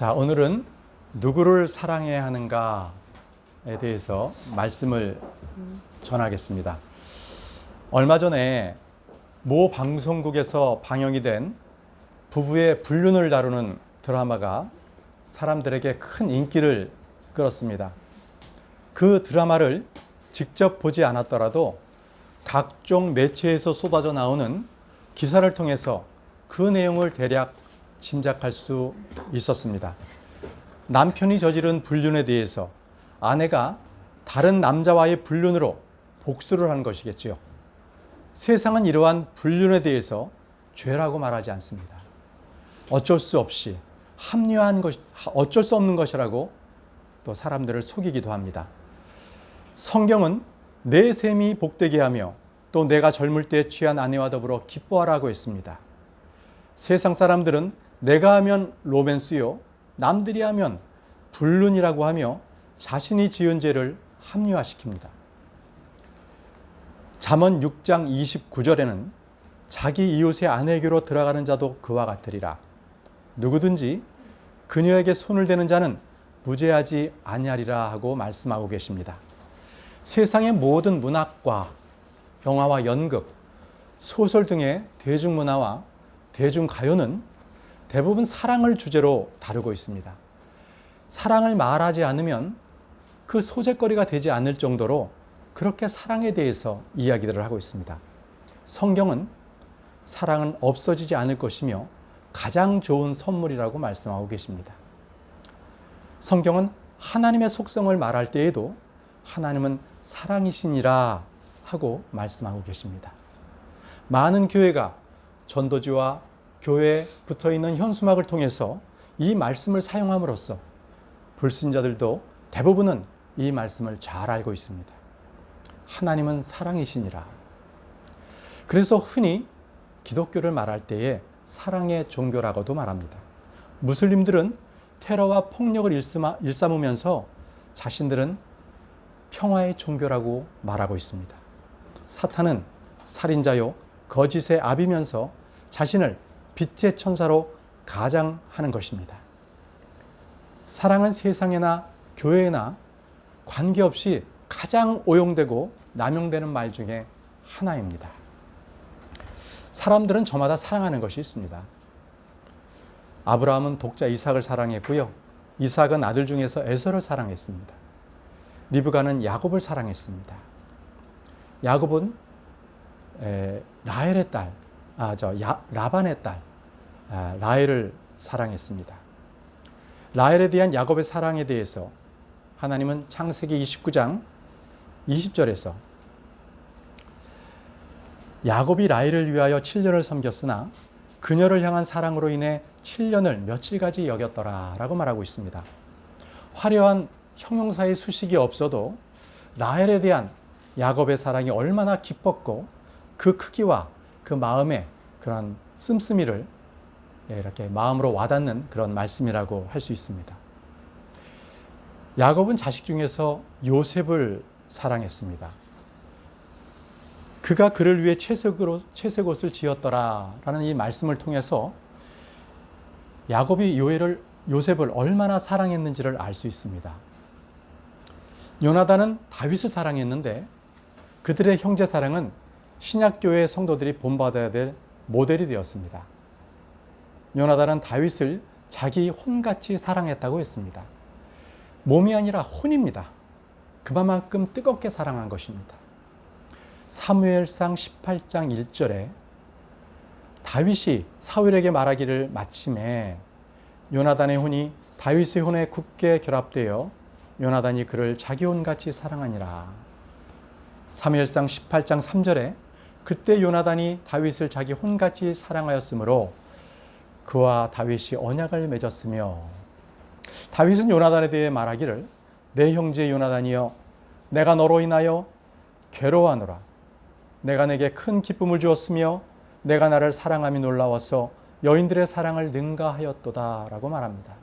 자, 오늘은 누구를 사랑해야 하는가에 대해서 말씀을 전하겠습니다. 얼마 전에 모 방송국에서 방영이 된 부부의 불륜을 다루는 드라마가 사람들에게 큰 인기를 끌었습니다. 그 드라마를 직접 보지 않았더라도 각종 매체에서 쏟아져 나오는 기사를 통해서 그 내용을 대략 짐작할 수 있었습니다. 남편이 저지른 불륜에 대해서 아내가 다른 남자와의 불륜으로 복수를 한 것이겠지요. 세상은 이러한 불륜에 대해서 죄라고 말하지 않습니다. 어쩔 수 없이 합리화한 것, 어쩔 수 없는 것이라고 또 사람들을 속이기도 합니다. 성경은 내 셈이 복되게 하며 또 내가 젊을 때 취한 아내와 더불어 기뻐하라고 했습니다. 세상 사람들은 내가 하면 로맨스요, 남들이 하면 불륜이라고 하며 자신이 지은 죄를 합리화시킵니다. 잠언 6장 29절에는 자기 이웃의 아내에게로 들어가는 자도 그와 같으리라. 누구든지 그녀에게 손을 대는 자는 무죄하지 아니하리라 하고 말씀하고 계십니다. 세상의 모든 문학과 영화와 연극, 소설 등의 대중문화와 대중가요는 대부분 사랑을 주제로 다루고 있습니다. 사랑을 말하지 않으면 그 소재거리가 되지 않을 정도로 그렇게 사랑에 대해서 이야기들을 하고 있습니다. 성경은 사랑은 없어지지 않을 것이며 가장 좋은 선물이라고 말씀하고 계십니다. 성경은 하나님의 속성을 말할 때에도 하나님은 사랑이시니라 하고 말씀하고 계십니다. 많은 교회가 전도지와 교회에 붙어있는 현수막을 통해서 이 말씀을 사용함으로써 불신자들도 대부분은 이 말씀을 잘 알고 있습니다. 하나님은 사랑이시니라. 그래서 흔히 기독교를 말할 때에 사랑의 종교라고도 말합니다. 무슬림들은 테러와 폭력을 일삼으면서 자신들은 평화의 종교라고 말하고 있습니다. 사탄은 살인자요 거짓의 압이면서 자신을 빛의 천사로 가장하는 것입니다. 사랑은 세상에나 교회나 관계없이 가장 오용되고 남용되는 말 중에 하나입니다. 사람들은 저마다 사랑하는 것이 있습니다. 아브라함은 독자 이삭을 사랑했고요. 이삭은 아들 중에서 에서를 사랑했습니다. 리브가는 야곱을 사랑했습니다. 야곱은 라헬의 딸, 라반의 딸 라헬을 사랑했습니다. 라헬에 대한 야곱의 사랑에 대해서 하나님은 창세기 29장 20절에서 야곱이 라헬을 위하여 7년을 섬겼으나 그녀를 향한 사랑으로 인해 7년을 며칠까지 여겼더라 라고 말하고 있습니다. 화려한 형용사의 수식이 없어도 라헬에 대한 야곱의 사랑이 얼마나 깊었고 그 크기와 그 마음의 그런 씀씀이를 이렇게 마음으로 와닿는 그런 말씀이라고 할 수 있습니다. 야곱은 자식 중에서 요셉을 사랑했습니다. 그가 그를 위해 채색옷을 지었더라라는 이 말씀을 통해서 야곱이 요셉을 얼마나 사랑했는지를 알 수 있습니다. 요나단은 다윗을 사랑했는데 그들의 형제 사랑은 신약교회 성도들이 본받아야 될 모델이 되었습니다. 요나단은 다윗을 자기 혼같이 사랑했다고 했습니다. 몸이 아니라 혼입니다. 그만큼 뜨겁게 사랑한 것입니다. 사무엘상 18장 1절에 다윗이 사울에게 말하기를 마침에 요나단의 혼이 다윗의 혼에 굳게 결합되어 요나단이 그를 자기 혼같이 사랑하니라. 사무엘상 18장 3절에 그때 요나단이 다윗을 자기 혼같이 사랑하였으므로 그와 다윗이 언약을 맺었으며, 다윗은 요나단에 대해 말하기를 내 형제 요나단이여 내가 너로 인하여 괴로워하노라. 내가 내게 큰 기쁨을 주었으며 내가 나를 사랑함이 놀라워서 여인들의 사랑을 능가하였도다 라고 말합니다.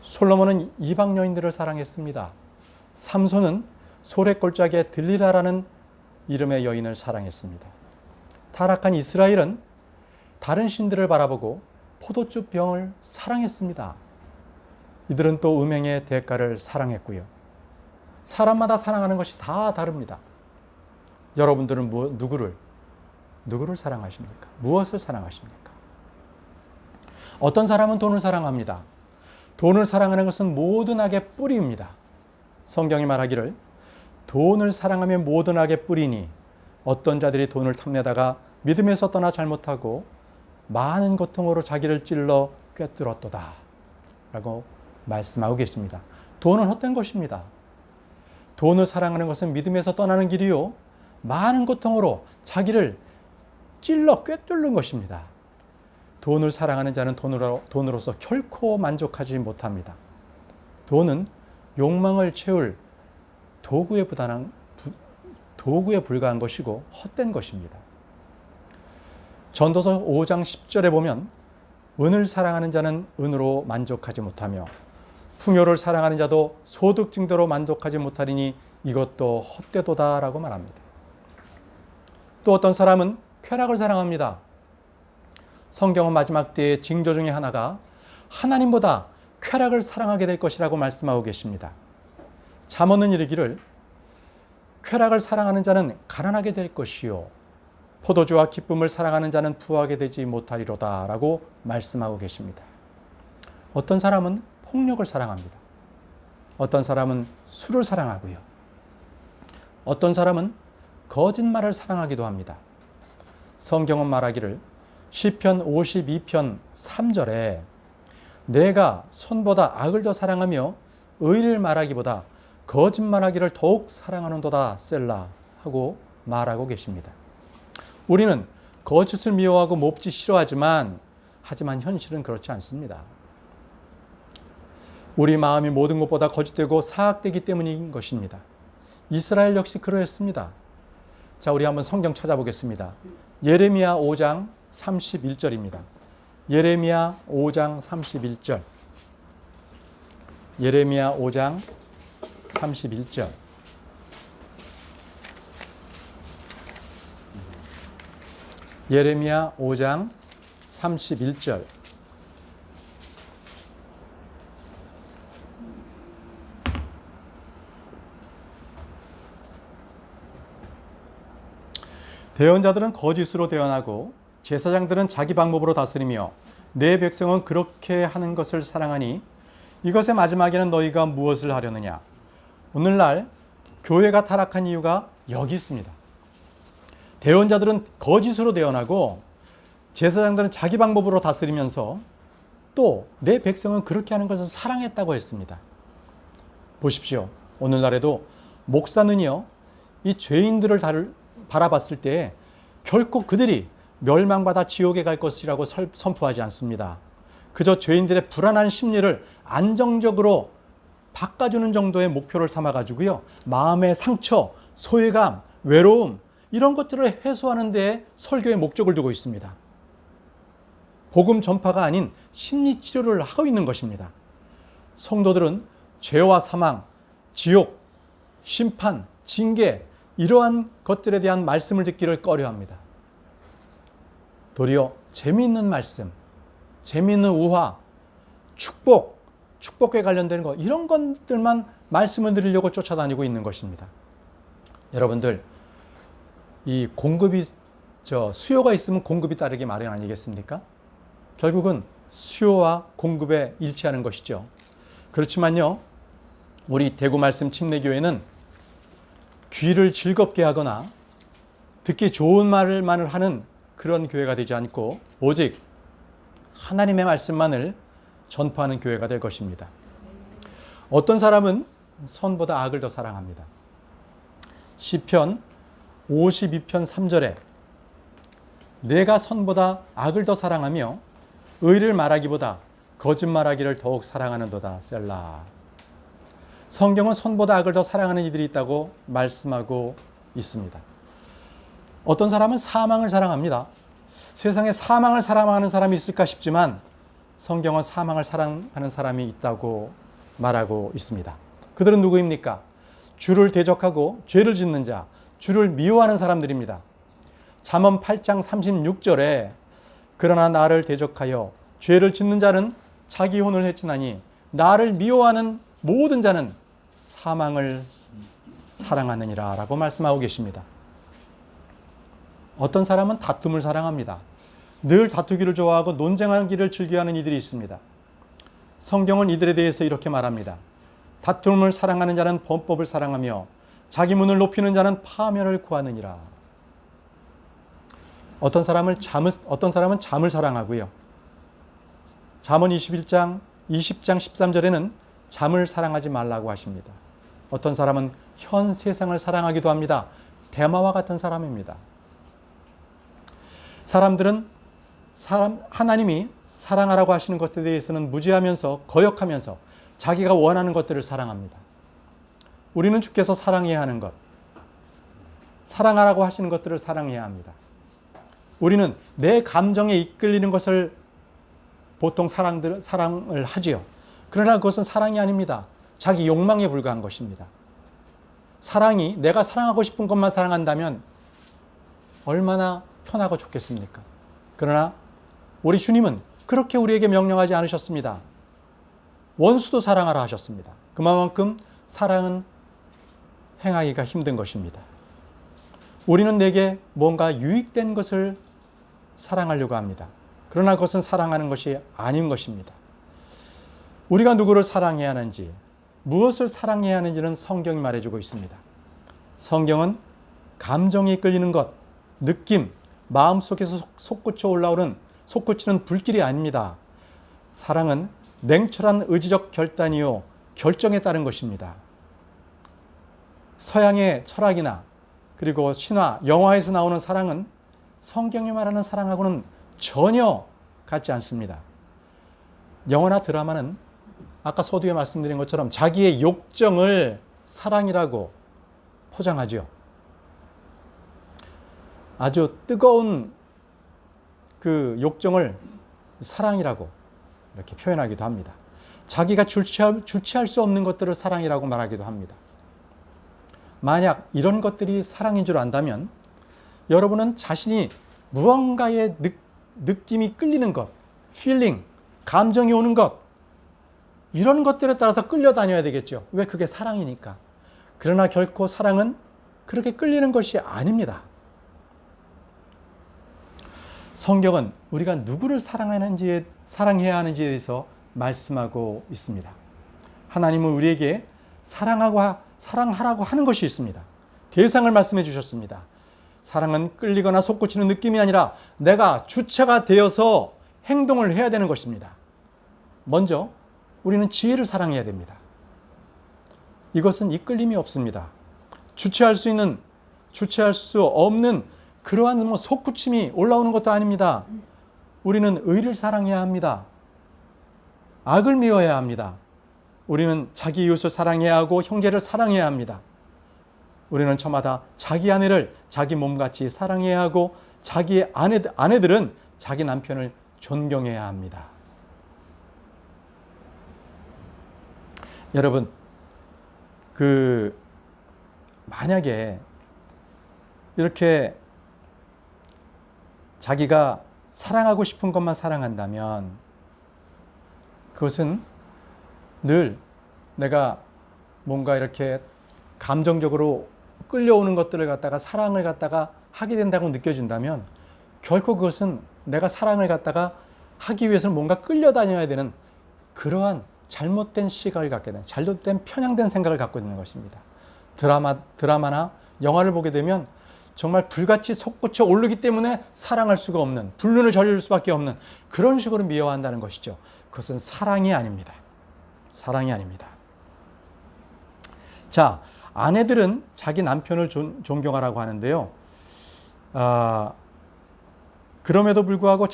솔로몬은 이방 여인들을 사랑했습니다. 삼손은 소래골짜기에 들리라라는 이름의 여인을 사랑했습니다. 타락한 이스라엘은 다른 신들을 바라보고 포도주 병을 사랑했습니다. 이들은 또 음행의 대가를 사랑했고요. 사람마다 사랑하는 것이 다 다릅니다. 여러분들은 누구를 사랑하십니까? 무엇을 사랑하십니까? 어떤 사람은 돈을 사랑합니다. 돈을 사랑하는 것은 모든 악의 뿌리입니다. 성경이 말하기를 돈을 사랑하면 모든 악의 뿌리니 어떤 자들이 돈을 탐내다가 믿음에서 떠나 잘못하고 많은 고통으로 자기를 찔러 꿰뚫었도다 라고 말씀하고 계십니다. 돈은 헛된 것입니다. 돈을 사랑하는 것은 믿음에서 떠나는 길이요 많은 고통으로 자기를 찔러 꿰뚫는 것입니다. 돈을 사랑하는 자는 돈으로서 결코 만족하지 못합니다. 돈은 욕망을 채울 도구에 불과한 것이고 헛된 것입니다. 전도서 5장 10절에 보면 은을 사랑하는 자는 은으로 만족하지 못하며 풍요를 사랑하는 자도 소득 증대로 만족하지 못하리니 이것도 헛되도다라고 말합니다. 또 어떤 사람은 쾌락을 사랑합니다. 성경은 마지막 때의 징조 중에 하나가 하나님보다 쾌락을 사랑하게 될 것이라고 말씀하고 계십니다. 잠언은 이르기를 쾌락을 사랑하는 자는 가난하게 될 것이요 포도주와 기쁨을 사랑하는 자는 부하게 되지 못하리로다 라고 말씀하고 계십니다. 어떤 사람은 폭력을 사랑합니다. 어떤 사람은 술을 사랑하고요. 어떤 사람은 거짓말을 사랑하기도 합니다. 성경은 말하기를 시편 52편 3절에 내가 선보다 악을 더 사랑하며 의를 말하기보다 거짓말하기를 더욱 사랑하는도다 셀라 하고 말하고 계십니다. 우리는 거짓을 미워하고 몹시 싫어하지만 현실은 그렇지 않습니다. 우리 마음이 모든 것보다 거짓되고 사악되기 때문인 것입니다. 이스라엘 역시 그러했습니다. 자, 우리 한번 성경 찾아보겠습니다. 예레미야 5장 31절입니다. 예레미야 5장 31절. 예레미야 5장 31절. 예레미야 5장 31절. 대언자들은 거짓으로 대언하고 제사장들은 자기 방법으로 다스리며 내 백성은 그렇게 하는 것을 사랑하니 이것의 마지막에는 너희가 무엇을 하려느냐. 오늘날 교회가 타락한 이유가 여기 있습니다. 대언자들은 거짓으로 대언하고 제사장들은 자기 방법으로 다스리면서 또 내 백성은 그렇게 하는 것을 사랑했다고 했습니다. 보십시오. 오늘날에도 목사는요, 이 죄인들을 바라봤을 때 결코 그들이 멸망받아 지옥에 갈 것이라고 선포하지 않습니다. 그저 죄인들의 불안한 심리를 안정적으로 바꿔주는 정도의 목표를 삼아가지고요, 마음의 상처, 소외감, 외로움 이런 것들을 해소하는 데에 설교의 목적을 두고 있습니다. 복음 전파가 아닌 심리 치료를 하고 있는 것입니다. 성도들은 죄와 사망, 지옥, 심판, 징계 이러한 것들에 대한 말씀을 듣기를 꺼려합니다. 도리어 재미있는 말씀, 재미있는 우화, 축복에 관련된 것 이런 것들만 말씀을 드리려고 쫓아다니고 있는 것입니다. 여러분들, 이 수요가 있으면 공급이 따르기 마련 아니겠습니까? 결국은 수요와 공급에 일치하는 것이죠. 그렇지만요, 우리 대구 말씀 침례교회는 귀를 즐겁게 하거나 듣기 좋은 말만을 하는 그런 교회가 되지 않고 오직 하나님의 말씀만을 전파하는 교회가 될 것입니다. 어떤 사람은 선보다 악을 더 사랑합니다. 시편 52편 3절에 내가 선보다 악을 더 사랑하며 의를 말하기보다 거짓말하기를 더욱 사랑하는도다 셀라. 성경은 선보다 악을 더 사랑하는 이들이 있다고 말씀하고 있습니다. 어떤 사람은 사망을 사랑합니다. 세상에 사망을 사랑하는 사람이 있을까 싶지만 성경은 사망을 사랑하는 사람이 있다고 말하고 있습니다. 그들은 누구입니까? 주를 대적하고 죄를 짓는 자, 주를 미워하는 사람들입니다. 잠언 8장 36절에 그러나 나를 대적하여 죄를 짓는 자는 자기 혼을 해치나니 나를 미워하는 모든 자는 사망을 사랑하느니라 라고 말씀하고 계십니다. 어떤 사람은 다툼을 사랑합니다. 늘 다투기를 좋아하고 논쟁하기를 즐겨하는 이들이 있습니다. 성경은 이들에 대해서 이렇게 말합니다. 다툼을 사랑하는 자는 범법을 사랑하며 자기 문을 높이는 자는 파멸을 구하느니라. 어떤 사람은 잠을 사랑하고요. 잠언 21장 20장 13절에는 잠을 사랑하지 말라고 하십니다. 어떤 사람은 현 세상을 사랑하기도 합니다. 대마와 같은 사람입니다. 사람들은 하나님이 사랑하라고 하시는 것에 대해서는 무지하면서 거역하면서 자기가 원하는 것들을 사랑합니다. 우리는 주께서 사랑해야 하는 것, 사랑하라고 하시는 것들을 사랑해야 합니다. 우리는 내 감정에 이끌리는 것을 보통 사랑을 하지요. 그러나 그것은 사랑이 아닙니다. 자기 욕망에 불과한 것입니다. 사랑이 내가 사랑하고 싶은 것만 사랑한다면 얼마나 편하고 좋겠습니까? 그러나 우리 주님은 그렇게 우리에게 명령하지 않으셨습니다. 원수도 사랑하라 하셨습니다. 그만큼 사랑은 행하기가 힘든 것입니다. 우리는 내게 뭔가 유익된 것을 사랑하려고 합니다. 그러나 그것은 사랑하는 것이 아닌 것입니다. 우리가 누구를 사랑해야 하는지, 무엇을 사랑해야 하는지는 성경이 말해주고 있습니다. 성경은 감정에 이끌리는 것, 느낌, 마음속에서 솟구치는 불길이 아닙니다. 사랑은 냉철한 의지적 결단이요 결정에 따른 것입니다. 서양의 철학이나 그리고 신화, 영화에서 나오는 사랑은 성경이 말하는 사랑하고는 전혀 같지 않습니다. 영화나 드라마는 아까 서두에 말씀드린 것처럼 자기의 욕정을 사랑이라고 포장하죠. 아주 뜨거운 그 욕정을 사랑이라고 이렇게 표현하기도 합니다. 자기가 주체할 수 없는 것들을 사랑이라고 말하기도 합니다. 만약 이런 것들이 사랑인 줄 안다면 여러분은 자신이 무언가의 느낌이 끌리는 것, feeling, 감정이 오는 것, 이런 것들에 따라서 끌려다녀야 되겠죠. 왜? 그게 사랑이니까. 그러나 결코 사랑은 그렇게 끌리는 것이 아닙니다. 성경은 우리가 누구를 사랑해야 하는지에 대해서 말씀하고 있습니다. 하나님은 우리에게 사랑하라고 하는 것이 있습니다. 대상을 말씀해 주셨습니다. 사랑은 끌리거나 솟구치는 느낌이 아니라 내가 주체가 되어서 행동을 해야 되는 것입니다. 먼저 우리는 지혜를 사랑해야 됩니다. 이것은 이끌림이 없습니다. 주체할 수 없는 그러한 솟구침이 올라오는 것도 아닙니다. 우리는 의를 사랑해야 합니다. 악을 미워해야 합니다. 우리는 자기 이웃을 사랑해야 하고 형제를 사랑해야 합니다. 우리는 저마다 자기 아내를 자기 몸같이 사랑해야 하고 자기 아내들은 자기 남편을 존경해야 합니다. 여러분, 만약에 이렇게 자기가 사랑하고 싶은 것만 사랑한다면 그것은 늘 내가 뭔가 이렇게 감정적으로 끌려오는 것들을 갖다가 사랑을 갖다가 하게 된다고 느껴진다면 결코 그것은 내가 사랑을 갖다가 하기 위해서는 뭔가 끌려다녀야 되는 그러한 잘못된 시각을 갖게 되는, 잘못된 편향된 생각을 갖고 있는 것입니다. 드라마나 영화를 보게 되면 정말 불같이 솟구쳐 오르기 때문에 사랑할 수가 없는, 불륜을 저지를 수밖에 없는 그런 식으로 미워한다는 것이죠. 그것은 사랑이 아닙니다. 사랑이 아닙니다. 자, 아내들은 자기 남편을 존경하라고 하는데요. 그럼에도 불구하고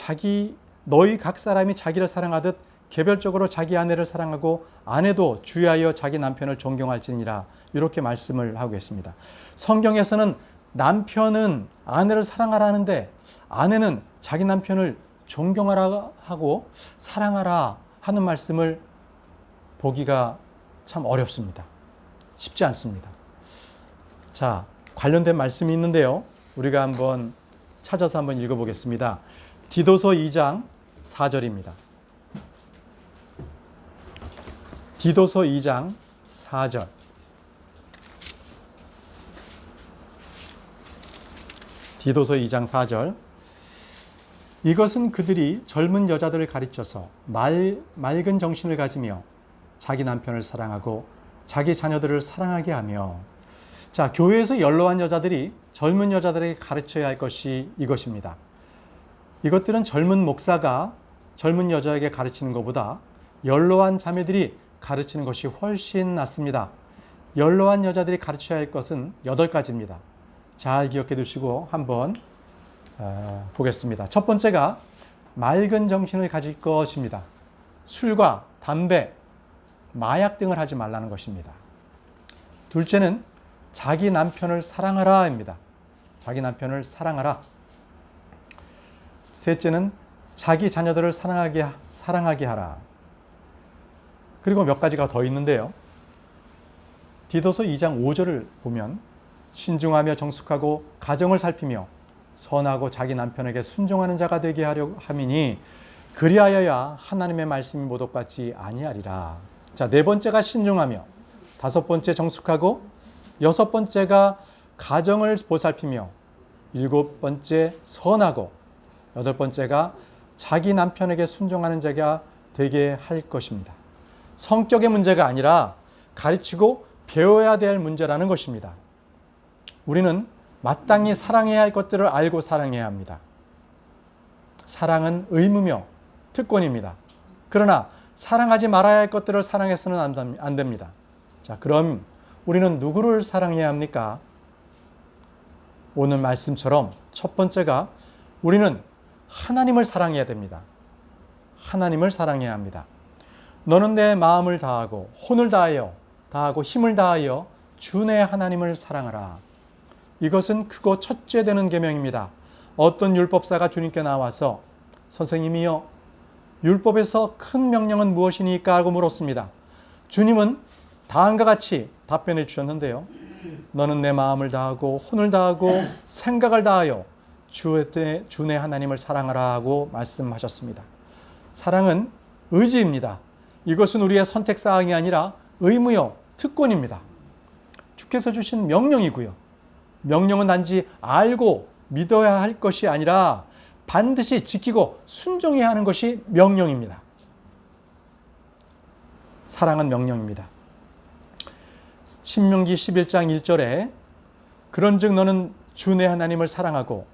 너희 각 사람이 자기를 사랑하듯 개별적으로 자기 아내를 사랑하고 아내도 주의하여 자기 남편을 존경할지니라, 이렇게 말씀을 하고 있습니다. 성경에서는 남편은 아내를 사랑하라 하는데 아내는 자기 남편을 존경하라 하고 사랑하라 하는 말씀을 보기가 참 어렵습니다. 쉽지 않습니다. 자, 관련된 말씀이 있는데요. 우리가 한번 찾아서 한번 읽어보겠습니다. 디도서 2장 4절입니다. 디도서 2장 4절. 디도서 2장 4절. 이것은 그들이 젊은 여자들을 가르쳐서 맑은 정신을 가지며 자기 남편을 사랑하고 자기 자녀들을 사랑하게 하며. 자, 교회에서 연로한 여자들이 젊은 여자들에게 가르쳐야 할 것이 이것입니다. 이것들은 젊은 목사가 젊은 여자에게 가르치는 것보다 연로한 자매들이 가르치는 것이 훨씬 낫습니다. 연로한 여자들이 가르쳐야 할 것은 8가지입니다. 잘 기억해 두시고 한번 보겠습니다. 첫 번째가 맑은 정신을 가질 것입니다. 술과 담배, 마약 등을 하지 말라는 것입니다. 둘째는 자기 남편을 사랑하라입니다. 자기 남편을 사랑하라. 셋째는 자기 자녀들을 사랑하게 하라. 그리고 몇 가지가 더 있는데요. 디도서 2장 5절을 보면 신중하며 정숙하고 가정을 살피며 선하고 자기 남편에게 순종하는 자가 되게 하려 함이니 그리하여야 하나님의 말씀이 모독받지 아니하리라. 자, 네 번째가 신중하며, 다섯 번째 정숙하고, 여섯 번째가 가정을 보살피며, 일곱 번째 선하고, 여덟 번째가 자기 남편에게 순종하는 자가 되게 할 것입니다. 성격의 문제가 아니라 가르치고 배워야 될 문제라는 것입니다. 우리는 마땅히 사랑해야 할 것들을 알고 사랑해야 합니다. 사랑은 의무며 특권입니다. 그러나 사랑하지 말아야 할 것들을 사랑해서는 안 됩니다. 자, 그럼 우리는 누구를 사랑해야 합니까? 오늘 말씀처럼 첫 번째가 우리는 하나님을 사랑해야 됩니다. 하나님을 사랑해야 합니다. 너는 내 마음을 다하고 혼을 다하고 힘을 다하여 주 내 하나님을 사랑하라. 이것은 크고 첫째 되는 계명입니다. 어떤 율법사가 주님께 나와서 선생님이여, 율법에서 큰 명령은 무엇이니까 하고 물었습니다. 주님은 다음과 같이 답변해 주셨는데요. 너는 내 마음을 다하고 혼을 다하고 생각을 다하여 주 내 하나님을 사랑하라 하고 말씀하셨습니다. 사랑은 의지입니다. 이것은 우리의 선택사항이 아니라 의무요, 특권입니다. 주께서 주신 명령이고요. 명령은 단지 알고 믿어야 할 것이 아니라 반드시 지키고 순종해야 하는 것이 명령입니다. 사랑은 명령입니다. 신명기 11장 1절에 그런즉 너는 주 내 하나님을 사랑하고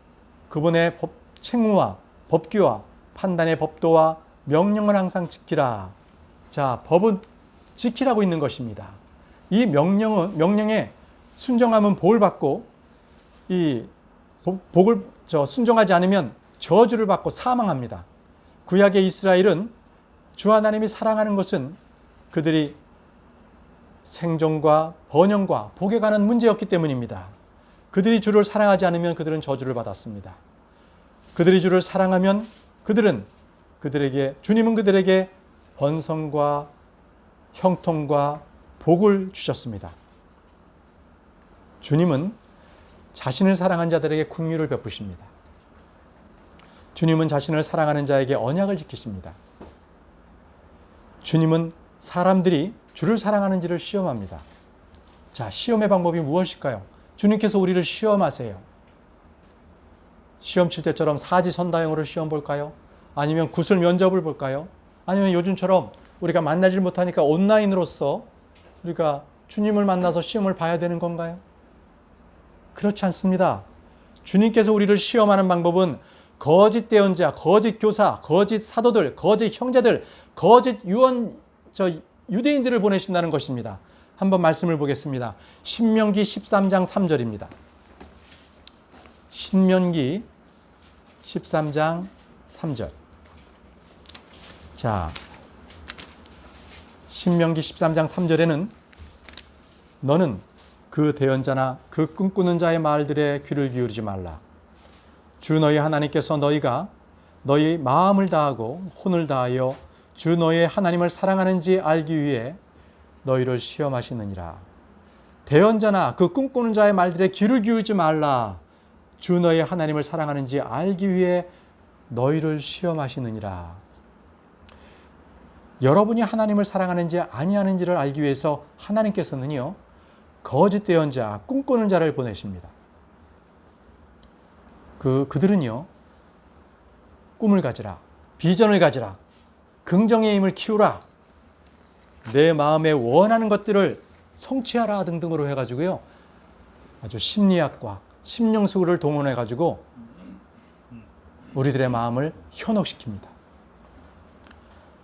그분의 책무와 법규와 판단의 법도와 명령을 항상 지키라. 자, 법은 지키라고 있는 것입니다. 이 명령에 순종하면 복을 받고, 이 복을 순종하지 않으면 저주를 받고 사망합니다. 구약의 이스라엘은 주 하나님이 사랑하는 것은 그들이 생존과 번영과 복에 관한 문제였기 때문입니다. 그들이 주를 사랑하지 않으면 그들은 저주를 받았습니다. 그들이 주를 사랑하면 주님은 그들에게 번성과 형통과 복을 주셨습니다. 주님은 자신을 사랑한 자들에게 긍휼을 베푸십니다. 주님은 자신을 사랑하는 자에게 언약을 지키십니다. 주님은 사람들이 주를 사랑하는지를 시험합니다. 자, 시험의 방법이 무엇일까요? 주님께서 우리를 시험하세요. 시험 칠 때처럼 사지선다형으로 시험 볼까요? 아니면 구술 면접을 볼까요? 아니면 요즘처럼 우리가 만나질 못하니까 온라인으로서 우리가 주님을 만나서 시험을 봐야 되는 건가요? 그렇지 않습니다. 주님께서 우리를 시험하는 방법은 거짓 대언자, 거짓 교사, 거짓 사도들, 거짓 형제들, 거짓 유대인들을 보내신다는 것입니다. 한번 말씀을 보겠습니다. 신명기 13장 3절입니다. 신명기 13장 3절. 자, 신명기 13장 3절에는 너는 그 대언자나 그 꿈꾸는 자의 말들에 귀를 기울이지 말라. 주 너희 하나님께서 너희가 너희 마음을 다하고 혼을 다하여 주 너희의 하나님을 사랑하는지 알기 위해 너희를 시험하시느니라. 대언자나 그 꿈꾸는 자의 말들에 귀를 기울이지 말라. 주 너희의 하나님을 사랑하는지 알기 위해 너희를 시험하시느니라. 여러분이 하나님을 사랑하는지 아니하는지를 알기 위해서 하나님께서는요, 거짓된 자, 꿈꾸는 자를 보내십니다. 그들은요, 꿈을 가지라, 비전을 가지라, 긍정의 힘을 키우라, 내 마음에 원하는 것들을 성취하라 등등으로 해가지고요, 아주 심리학과 심령수를 동원해가지고 우리들의 마음을 현혹시킵니다.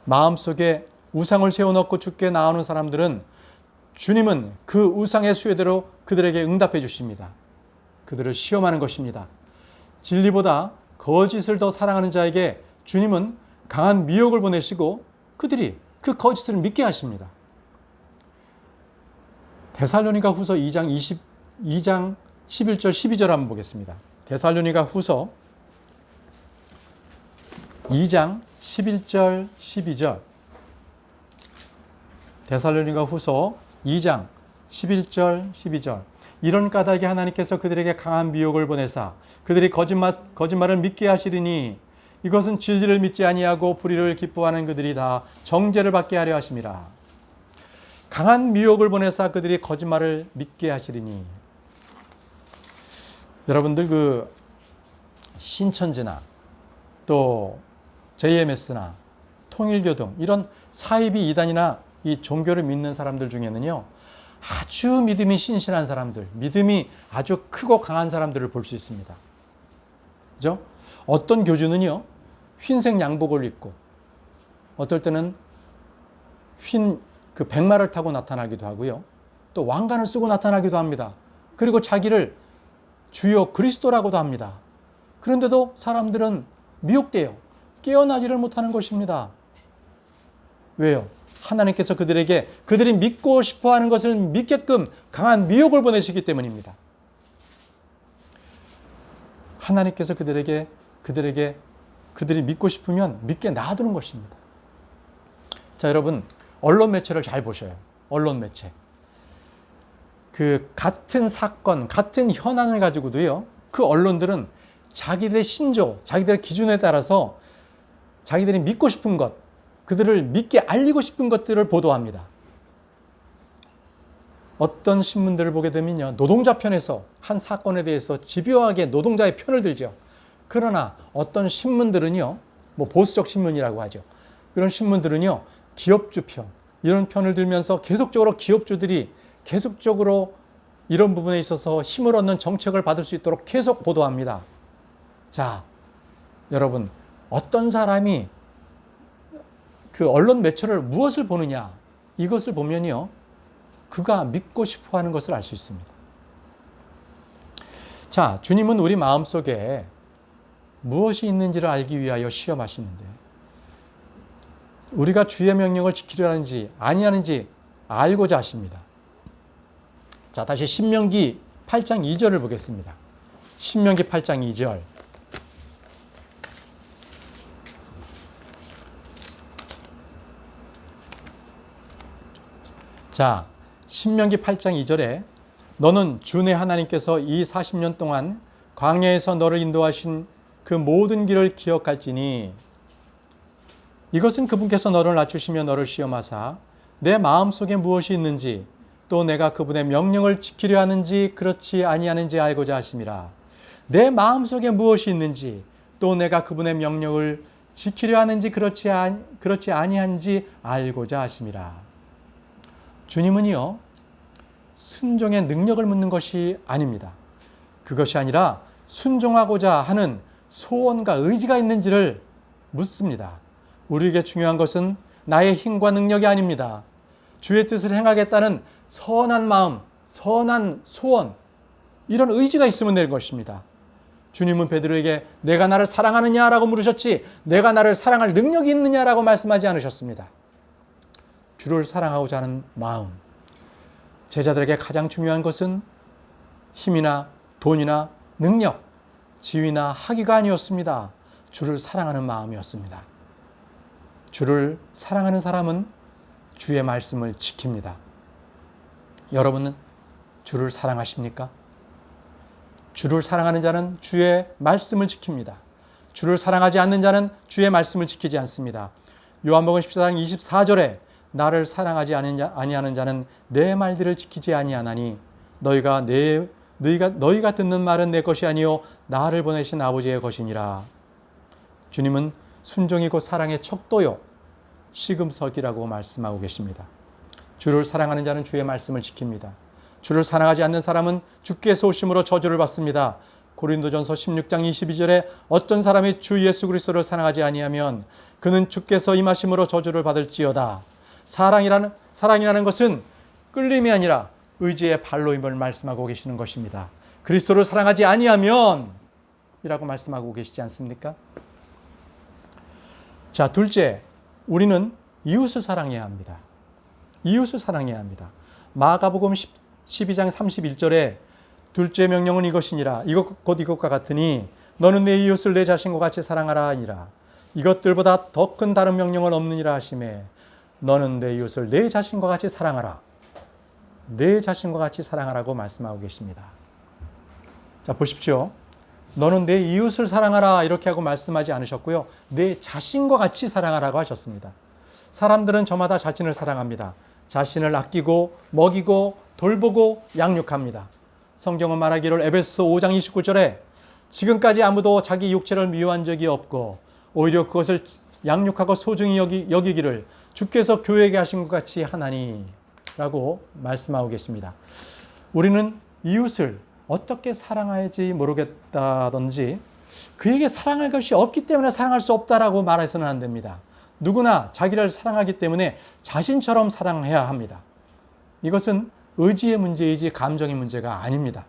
마음속에 우상을 세워놓고 주께 나오는 사람들은 주님은 그 우상의 수요대로 그들에게 응답해 주십니다. 그들을 시험하는 것입니다. 진리보다 거짓을 더 사랑하는 자에게 주님은 강한 미혹을 보내시고 그들이 그 거짓을 믿게 하십니다. 데살로니가 후서 2장 11절 12절 한번 보겠습니다. 데살로니가 후서 2장 11절 12절. 데살로니가 후서 2장 11절 12절. 이런 까닭에 하나님께서 그들에게 강한 미혹을 보내사 그들이 거짓말을 믿게 하시리니 이것은 진리를 믿지 아니하고 불의를 기뻐하는 그들이 다 정죄를 받게 하려 하심이라. 강한 미혹을 보내사 그들이 거짓말을 믿게 하시리니. 여러분들 그 신천지나 또 JMS나 통일교 등 이런 사이비 이단이나 이 종교를 믿는 사람들 중에는요, 아주 믿음이 신실한 사람들, 믿음이 아주 크고 강한 사람들을 볼 수 있습니다. 그죠? 어떤 교주는요, 흰색 양복을 입고, 어떨 때는 흰 그 백마를 타고 나타나기도 하고요, 또 왕관을 쓰고 나타나기도 합니다. 그리고 자기를 주요 그리스도라고도 합니다. 그런데도 사람들은 미혹돼요. 깨어나지를 못하는 것입니다. 왜요? 하나님께서 그들에게 그들이 믿고 싶어하는 것을 믿게끔 강한 미혹을 보내시기 때문입니다. 하나님께서 그들이 믿고 싶으면 믿게 놔두는 것입니다. 자, 여러분, 언론 매체를 잘 보셔요. 언론 매체. 그 같은 사건, 같은 현안을 가지고도요, 그 언론들은 자기들의 신조, 자기들의 기준에 따라서 자기들이 믿고 싶은 것, 그들을 믿게 알리고 싶은 것들을 보도합니다. 어떤 신문들을 보게 되면요, 노동자 편에서 한 사건에 대해서 집요하게 노동자의 편을 들죠. 그러나 어떤 신문들은요, 뭐 보수적 신문이라고 하죠. 그런 신문들은요, 기업주 편, 이런 편을 들면서 계속적으로 기업주들이 계속적으로 이런 부분에 있어서 힘을 얻는 정책을 받을 수 있도록 계속 보도합니다. 자, 여러분, 어떤 사람이 그 언론 매체를 무엇을 보느냐, 이것을 보면요, 그가 믿고 싶어 하는 것을 알 수 있습니다. 자, 주님은 우리 마음속에 무엇이 있는지를 알기 위하여 시험하시는데, 우리가 주의 명령을 지키려 하는지 아니하는지 알고자 하십니다. 자, 다시 신명기 8장 2절을 보겠습니다. 신명기 8장 2절. 자, 신명기 8장 2절에 너는 주 내 하나님께서 이 40년 동안 광야에서 너를 인도하신 그 모든 길을 기억할지니 이것은 그분께서 너를 낮추시며 너를 시험하사 내 마음속에 무엇이 있는지 또 내가 그분의 명령을 지키려 하는지 그렇지 아니하는지 알고자 하심이라. 내 마음속에 무엇이 있는지 또 내가 그분의 명령을 지키려 하는지 그렇지 아니한지 알고자 하심이라. 주님은요, 순종의 능력을 묻는 것이 아닙니다. 그것이 아니라 순종하고자 하는 소원과 의지가 있는지를 묻습니다. 우리에게 중요한 것은 나의 힘과 능력이 아닙니다. 주의 뜻을 행하겠다는 선한 마음, 선한 소원, 이런 의지가 있으면 되는 것입니다. 주님은 베드로에게 내가 나를 사랑하느냐라고 물으셨지 내가 나를 사랑할 능력이 있느냐라고 말씀하지 않으셨습니다. 주를 사랑하고자 하는 마음. 제자들에게 가장 중요한 것은 힘이나 돈이나 능력, 지위나 학위가 아니었습니다. 주를 사랑하는 마음이었습니다. 주를 사랑하는 사람은 주의 말씀을 지킵니다. 여러분은 주를 사랑하십니까? 주를 사랑하는 자는 주의 말씀을 지킵니다. 주를 사랑하지 않는 자는 주의 말씀을 지키지 않습니다. 요한복음 14장 24절에 나를 사랑하지 아니하는 자는 내 말들을 지키지 아니하나니 너희가 듣는 말은 내 것이 아니요 나를 보내신 아버지의 것이니라. 주님은 순종이 곧 사랑의 척도요 시금석이라고 말씀하고 계십니다. 주를 사랑하는 자는 주의 말씀을 지킵니다. 주를 사랑하지 않는 사람은 주께서 오심으로 저주를 받습니다. 고린도전서 16장 22절에 어떤 사람이 주 예수 그리스도를 사랑하지 아니하면 그는 주께서 임하심으로 저주를 받을지어다. 사랑이라는 것은 끌림이 아니라 의지의 발로임을 말씀하고 계시는 것입니다. 그리스도를 사랑하지 아니하면 이라고 말씀하고 계시지 않습니까? 자, 둘째, 우리는 이웃을 사랑해야 합니다. 이웃을 사랑해야 합니다. 마가복음 12장 31절에 둘째 명령은 이것이니라. 곧 이것과 같으니 너는 내 이웃을 내 자신과 같이 사랑하라 하니라. 이것들보다 더 큰 다른 명령은 없느니라 하시매 너는 내 이웃을 내 자신과 같이 사랑하라. 내 자신과 같이 사랑하라고 말씀하고 계십니다. 자, 보십시오. 너는 내 이웃을 사랑하라 이렇게 하고 말씀하지 않으셨고요. 내 자신과 같이 사랑하라고 하셨습니다. 사람들은 저마다 자신을 사랑합니다. 자신을 아끼고 먹이고 돌보고 양육합니다. 성경은 말하기를 에베소서 5장 29절에 지금까지 아무도 자기 육체를 미워한 적이 없고 오히려 그것을 양육하고 소중히 여기기를 주께서 교회에게 하신 것 같이 하나니 라고 말씀하고 계십니다. 우리는 이웃을 어떻게 사랑해야지 모르겠다든지 그에게 사랑할 것이 없기 때문에 사랑할 수 없다라고 말해서는 안 됩니다. 누구나 자기를 사랑하기 때문에 자신처럼 사랑해야 합니다. 이것은 의지의 문제이지 감정의 문제가 아닙니다.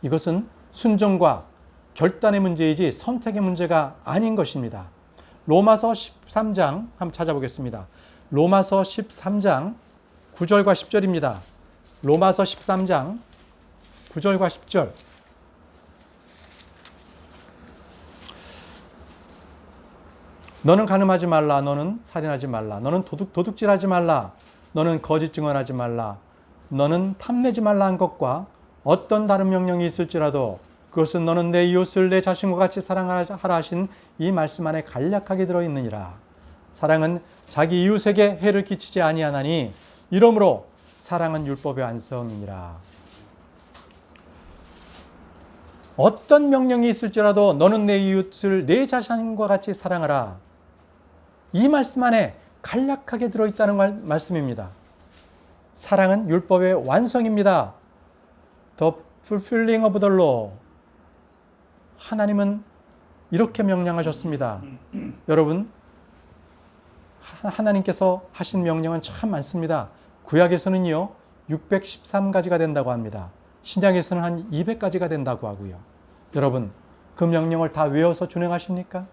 이것은 순종과 결단의 문제이지 선택의 문제가 아닌 것입니다. 로마서 13장 한번 찾아보겠습니다. 로마서 13장 9절과 10절입니다. 로마서 13장 9절과 10절. 너는 간음하지 말라. 너는 살인하지 말라. 너는 도둑질하지 말라. 너는 거짓 증언하지 말라. 너는 탐내지 말라 한 것과 어떤 다른 명령이 있을지라도 그것은 너는 내 이웃을 내 자신과 같이 사랑하라 하신 이 말씀 안에 간략하게 들어있느니라. 사랑은 자기 이웃에게 해를 끼치지 아니하나니 이러므로 사랑은 율법의 완성이니라. 어떤 명령이 있을지라도 너는 내 이웃을 내 자신과 같이 사랑하라. 이 말씀 안에 간략하게 들어있다는 말씀입니다. 사랑은 율법의 완성입니다. The fulfilling of the law. 하나님은 이렇게 명령하셨습니다. 여러분, 하나님께서 하신 명령은 참 많습니다. 구약에서는요 613가지가 된다고 합니다. 신약에서는 한 200가지가 된다고 하고요. 여러분, 그 명령을 다 외워서 준행하십니까?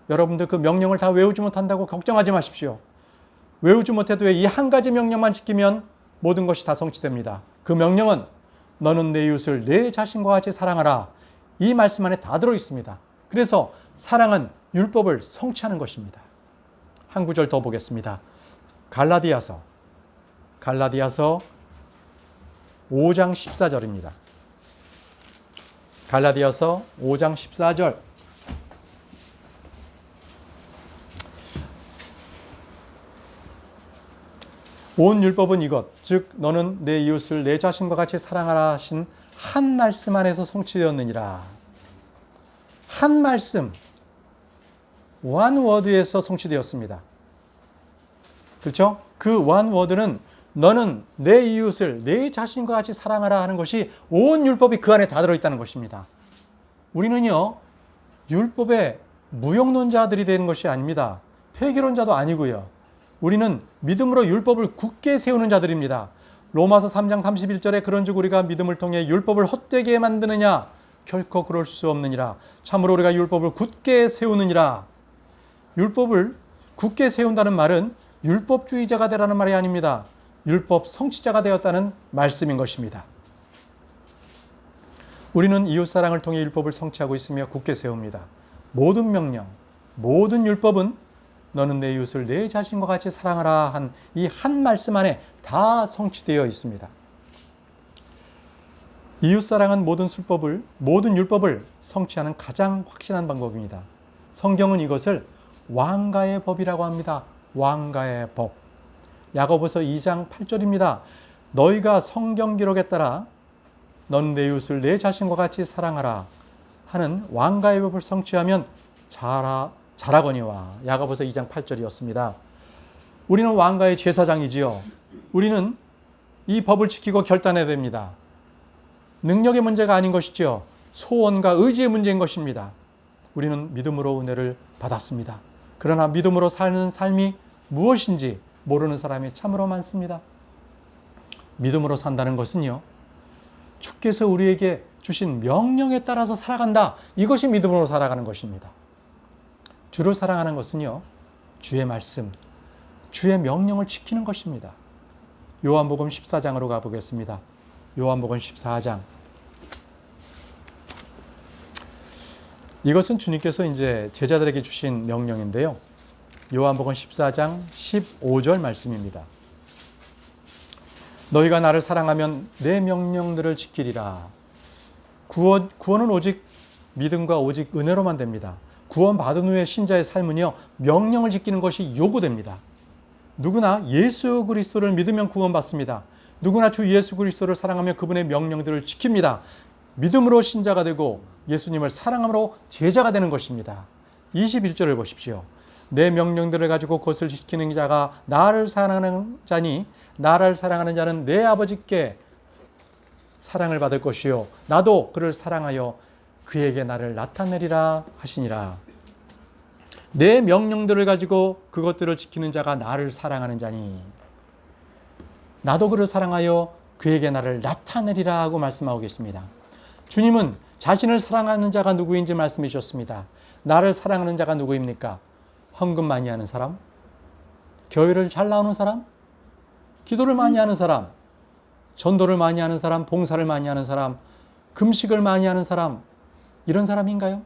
여러분들 그 명령을 다 외우지 못한다고 걱정하지 마십시오. 외우지 못해도 이 한 가지 명령만 지키면 모든 것이 다 성취됩니다. 그 명령은 너는 내 이웃을 내 자신과 같이 사랑하라. 이 말씀 안에 다 들어있습니다. 그래서 사랑은 율법을 성취하는 것입니다. 한 구절 더 보겠습니다. 갈라디아서 5장 14절입니다. 갈라디아서 5장 14절. 온 율법은 이것, 즉 너는 내 이웃을 내 자신과 같이 사랑하라 하신 한 말씀 안에서 성취되었느니라. 한 말씀, one word에서 성취되었습니다. 그렇죠? 그 one word는 너는 내 이웃을 내 자신과 같이 사랑하라 하는 것이 온 율법이 그 안에 다 들어있다는 것입니다. 우리는요, 율법의 무용론자들이 되는 것이 아닙니다. 폐기론자도 아니고요. 우리는 믿음으로 율법을 굳게 세우는 자들입니다. 로마서 3장 31절에 그런즉 우리가 믿음을 통해 율법을 헛되게 만드느냐? 결코 그럴 수 없느니라. 참으로 우리가 율법을 굳게 세우느니라. 율법을 굳게 세운다는 말은 율법주의자가 되라는 말이 아닙니다. 율법 성취자가 되었다는 말씀인 것입니다. 우리는 이웃사랑을 통해 율법을 성취하고 있으며 굳게 세웁니다. 모든 명령, 모든 율법은 너는 내 이웃을 내 자신과 같이 사랑하라 한 이 한 말씀 안에 다 성취되어 있습니다. 이웃사랑은 모든 율법을 성취하는 가장 확실한 방법입니다. 성경은 이것을 왕가의 법이라고 합니다. 왕가의 법. 야고보서 2장 8절입니다. 너희가 성경 기록에 따라 너는 내 이웃을 내 자신과 같이 사랑하라 하는 왕가의 법을 성취하면 잘하거니와. 야고보서 2장 8절이었습니다. 우리는 왕가의 제사장이지요. 우리는 이 법을 지키고 결단해야 됩니다. 능력의 문제가 아닌 것이죠. 소원과 의지의 문제인 것입니다. 우리는 믿음으로 은혜를 받았습니다. 그러나 믿음으로 사는 삶이 무엇인지 모르는 사람이 참으로 많습니다. 믿음으로 산다는 것은요, 주께서 우리에게 주신 명령에 따라서 살아간다. 이것이 믿음으로 살아가는 것입니다. 주를 사랑하는 것은요, 주의 말씀, 주의 명령을 지키는 것입니다. 요한복음 14장으로 가보겠습니다. 요한복음 14장. 이것은 주님께서 이제 제자들에게 주신 명령인데요. 요한복음 14장 15절 말씀입니다. 너희가 나를 사랑하면 내 명령들을 지키리라. 구원은 오직 믿음과 오직 은혜로만 됩니다. 구원 받은 후에 신자의 삶은요, 명령을 지키는 것이 요구됩니다. 누구나 예수 그리스도를 믿으면 구원받습니다. 누구나 주 예수 그리스도를 사랑하며 그분의 명령들을 지킵니다. 믿음으로 신자가 되고 예수님을 사랑함으로 제자가 되는 것입니다. 21절을 보십시오. 내 명령들을 가지고 그것을 지키는 자가 나를 사랑하는 자니 나를 사랑하는 자는 내 아버지께 사랑을 받을 것이요 나도 그를 사랑하여 그에게 나를 나타내리라 하시니라. 내 명령들을 가지고 그것들을 지키는 자가 나를 사랑하는 자니 나도 그를 사랑하여 그에게 나를 나타내리라 하고 말씀하고 계십니다. 주님은 자신을 사랑하는 자가 누구인지 말씀해 주셨습니다. 나를 사랑하는 자가 누구입니까? 헌금 많이 하는 사람? 교회를 잘 나오는 사람? 기도를 많이 하는 사람? 전도를 많이 하는 사람? 봉사를 많이 하는 사람? 금식을 많이 하는 사람? 이런 사람인가요?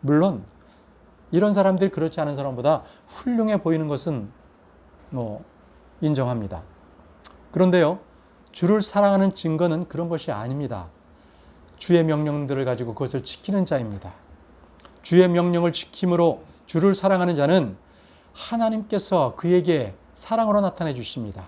물론 이런 사람들이 그렇지 않은 사람보다 훌륭해 보이는 것은 인정합니다. 그런데요, 주를 사랑하는 증거는 그런 것이 아닙니다. 주의 명령들을 가지고 그것을 지키는 자입니다. 주의 명령을 지킴으로 주를 사랑하는 자는 하나님께서 그에게 사랑으로 나타내 주십니다.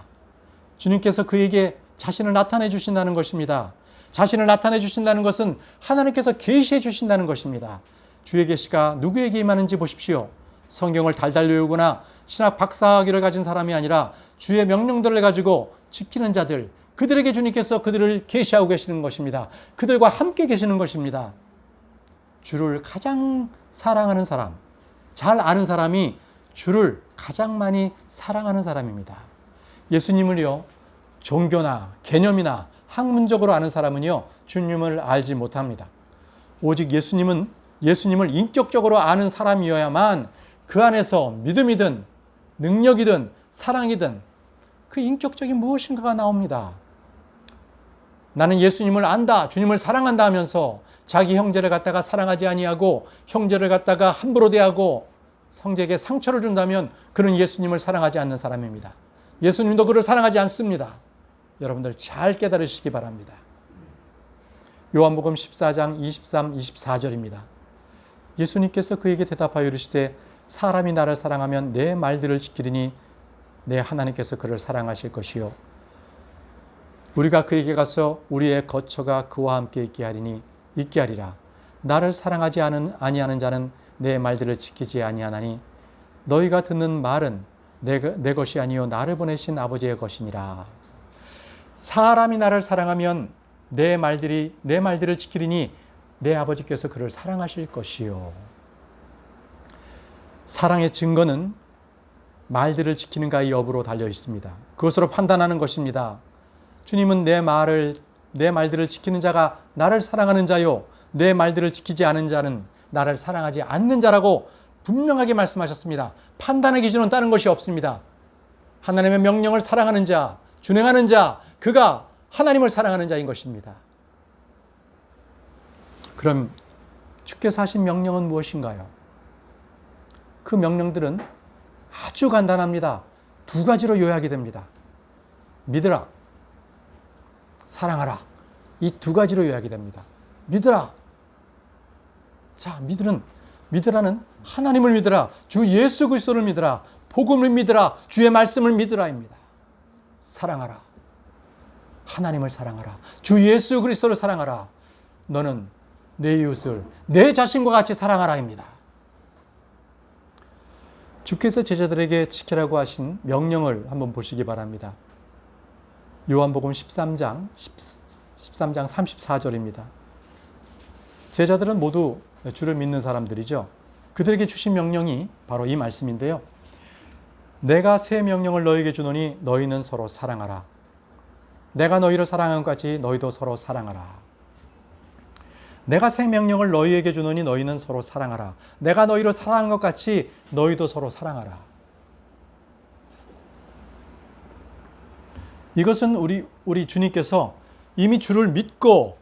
주님께서 그에게 자신을 나타내 주신다는 것입니다. 자신을 나타내 주신다는 것은 하나님께서 계시해 주신다는 것입니다. 주의 계시가 누구에게 임하는지 보십시오. 성경을 달달 외우거나 신학 박사학위를 가진 사람이 아니라 주의 명령들을 가지고 지키는 자들, 그들에게 주님께서 그들을 계시하고 계시는 것입니다. 그들과 함께 계시는 것입니다. 주를 가장 사랑하는 사람, 잘 아는 사람이 주를 가장 많이 사랑하는 사람입니다. 예수님을요, 종교나 개념이나 학문적으로 아는 사람은요, 주님을 알지 못합니다. 오직 예수님을 인격적으로 아는 사람이어야만 그 안에서 믿음이든 능력이든 사랑이든 그 인격적인 무엇인가가 나옵니다. 나는 예수님을 안다, 주님을 사랑한다 하면서 자기 형제를 갖다가 사랑하지 아니하고 형제를 갖다가 함부로 대하고 형제에게 상처를 준다면 그는 예수님을 사랑하지 않는 사람입니다. 예수님도 그를 사랑하지 않습니다. 여러분들 잘 깨달으시기 바랍니다. 요한복음 14장 23, 24절입니다. 예수님께서 그에게 대답하여 이르시되 사람이 나를 사랑하면 내 말들을 지키리니 내 하나님께서 그를 사랑하실 것이요 우리가 그에게 가서 우리의 거처가 그와 함께 있게 하리라. 나를 사랑하지 아니하는 자는 내 말들을 지키지 아니하나니 너희가 듣는 말은 내 것이 아니요 나를 보내신 아버지의 것이니라. 사람이 나를 사랑하면 내 말들을 지키리니 내 아버지께서 그를 사랑하실 것이요. 사랑의 증거는 말들을 지키는가 여부로 달려 있습니다. 그것으로 판단하는 것입니다. 주님은 내 말들을 지키는 자가 나를 사랑하는 자요 내 말들을 지키지 않은 자는 나를 사랑하지 않는 자라고 분명하게 말씀하셨습니다. 판단의 기준은 다른 것이 없습니다. 하나님의 명령을 사랑하는 자, 준행하는 자, 그가 하나님을 사랑하는 자인 것입니다. 그럼 주께서 하신 명령은 무엇인가요? 그 명령들은 아주 간단합니다. 두 가지로 요약이 됩니다. 믿으라, 사랑하라. 이 두 가지로 요약이 됩니다. 믿으라. 자, 믿으라는 하나님을 믿으라. 주 예수 그리스도를 믿으라. 복음을 믿으라. 주의 말씀을 믿으라입니다. 사랑하라. 하나님을 사랑하라. 주 예수 그리스도를 사랑하라. 너는 내 이웃을 내 자신과 같이 사랑하라입니다. 주께서 제자들에게 지키라고 하신 명령을 한번 보시기 바랍니다. 요한복음 13장 34절입니다. 제자들은 모두 주를 믿는 사람들이죠. 그들에게 주신 명령이 바로 이 말씀인데요. 내가 새 명령을 너희에게 주노니 너희는 서로 사랑하라. 내가 너희를 사랑한 것 같이 너희도 서로 사랑하라. 내가 새 명령을 너희에게 주노니 너희는 서로 사랑하라. 내가 너희를 사랑한 것 같이 너희도 서로 사랑하라. 이것은 우리 주님께서 이미 주를 믿고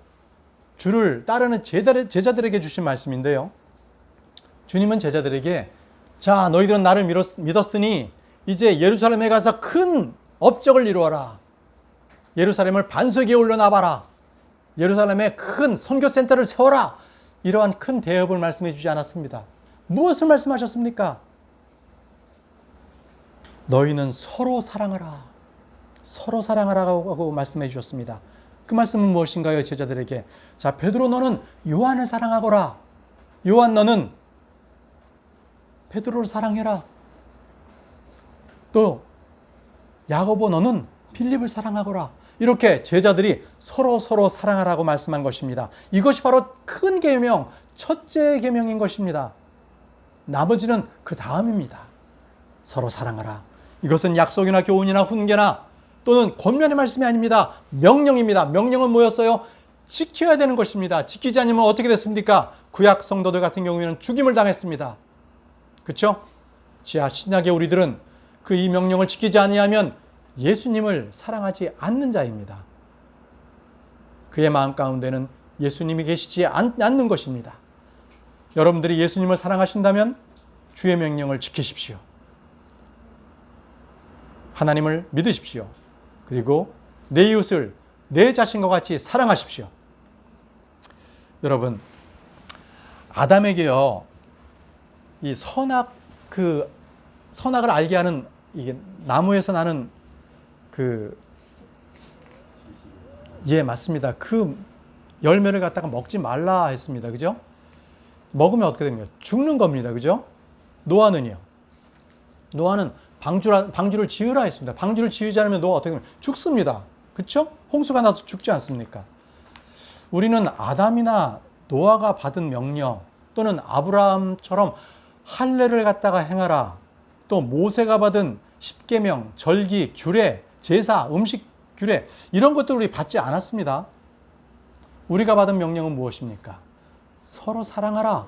주를 따르는 제자들에게 주신 말씀인데요. 주님은 제자들에게 자, 너희들은 나를 믿었으니 이제 예루살렘에 가서 큰 업적을 이루어라. 예루살렘을 반석에 올려놔봐라. 예루살렘에 큰 선교센터를 세워라. 이러한 큰 대업을 말씀해 주지 않았습니다. 무엇을 말씀하셨습니까? 너희는 서로 사랑하라. 서로 사랑하라고 말씀해 주셨습니다. 그 말씀은 무엇인가요? 제자들에게. 자, 베드로 너는 요한을 사랑하거라. 요한 너는 베드로를 사랑해라. 또 야고보 너는 빌립을 사랑하거라. 이렇게 제자들이 서로 사랑하라고 말씀한 것입니다. 이것이 바로 큰 계명, 첫째 계명인 것입니다. 나머지는 그 다음입니다. 서로 사랑하라. 이것은 약속이나 교훈이나 훈계나 또는 권면의 말씀이 아닙니다. 명령입니다. 명령은 뭐였어요? 지켜야 되는 것입니다. 지키지 않으면 어떻게 됐습니까? 구약 성도들 같은 경우에는 죽임을 당했습니다. 그렇죠? 지하 신약의 우리들은 그 이 명령을 지키지 아니하면 예수님을 사랑하지 않는 자입니다. 그의 마음 가운데는 예수님이 계시지 않는 것입니다. 여러분들이 예수님을 사랑하신다면 주의 명령을 지키십시오. 하나님을 믿으십시오. 그리고 내 이웃을 내 자신과 같이 사랑하십시오. 여러분, 아담에게요, 이 선악을 알게 하는 이게 나무에서 나는 맞습니다. 그 열매를 갖다가 먹지 말라 했습니다. 그죠? 먹으면 어떻게 됩니까? 죽는 겁니다. 그죠? 노아는요. 노아는 방주를 지으라 했습니다. 방주를 지으지 않으면 노아가 어떻게 됩니까? 죽습니다. 그렇죠? 홍수가 나서 죽지 않습니까? 우리는 아담이나 노아가 받은 명령 또는 아브라함처럼 할례를 갖다가 행하라. 또 모세가 받은 십계명, 절기, 규례, 제사, 음식 규례 이런 것들 우리 받지 않았습니다. 우리가 받은 명령은 무엇입니까? 서로 사랑하라.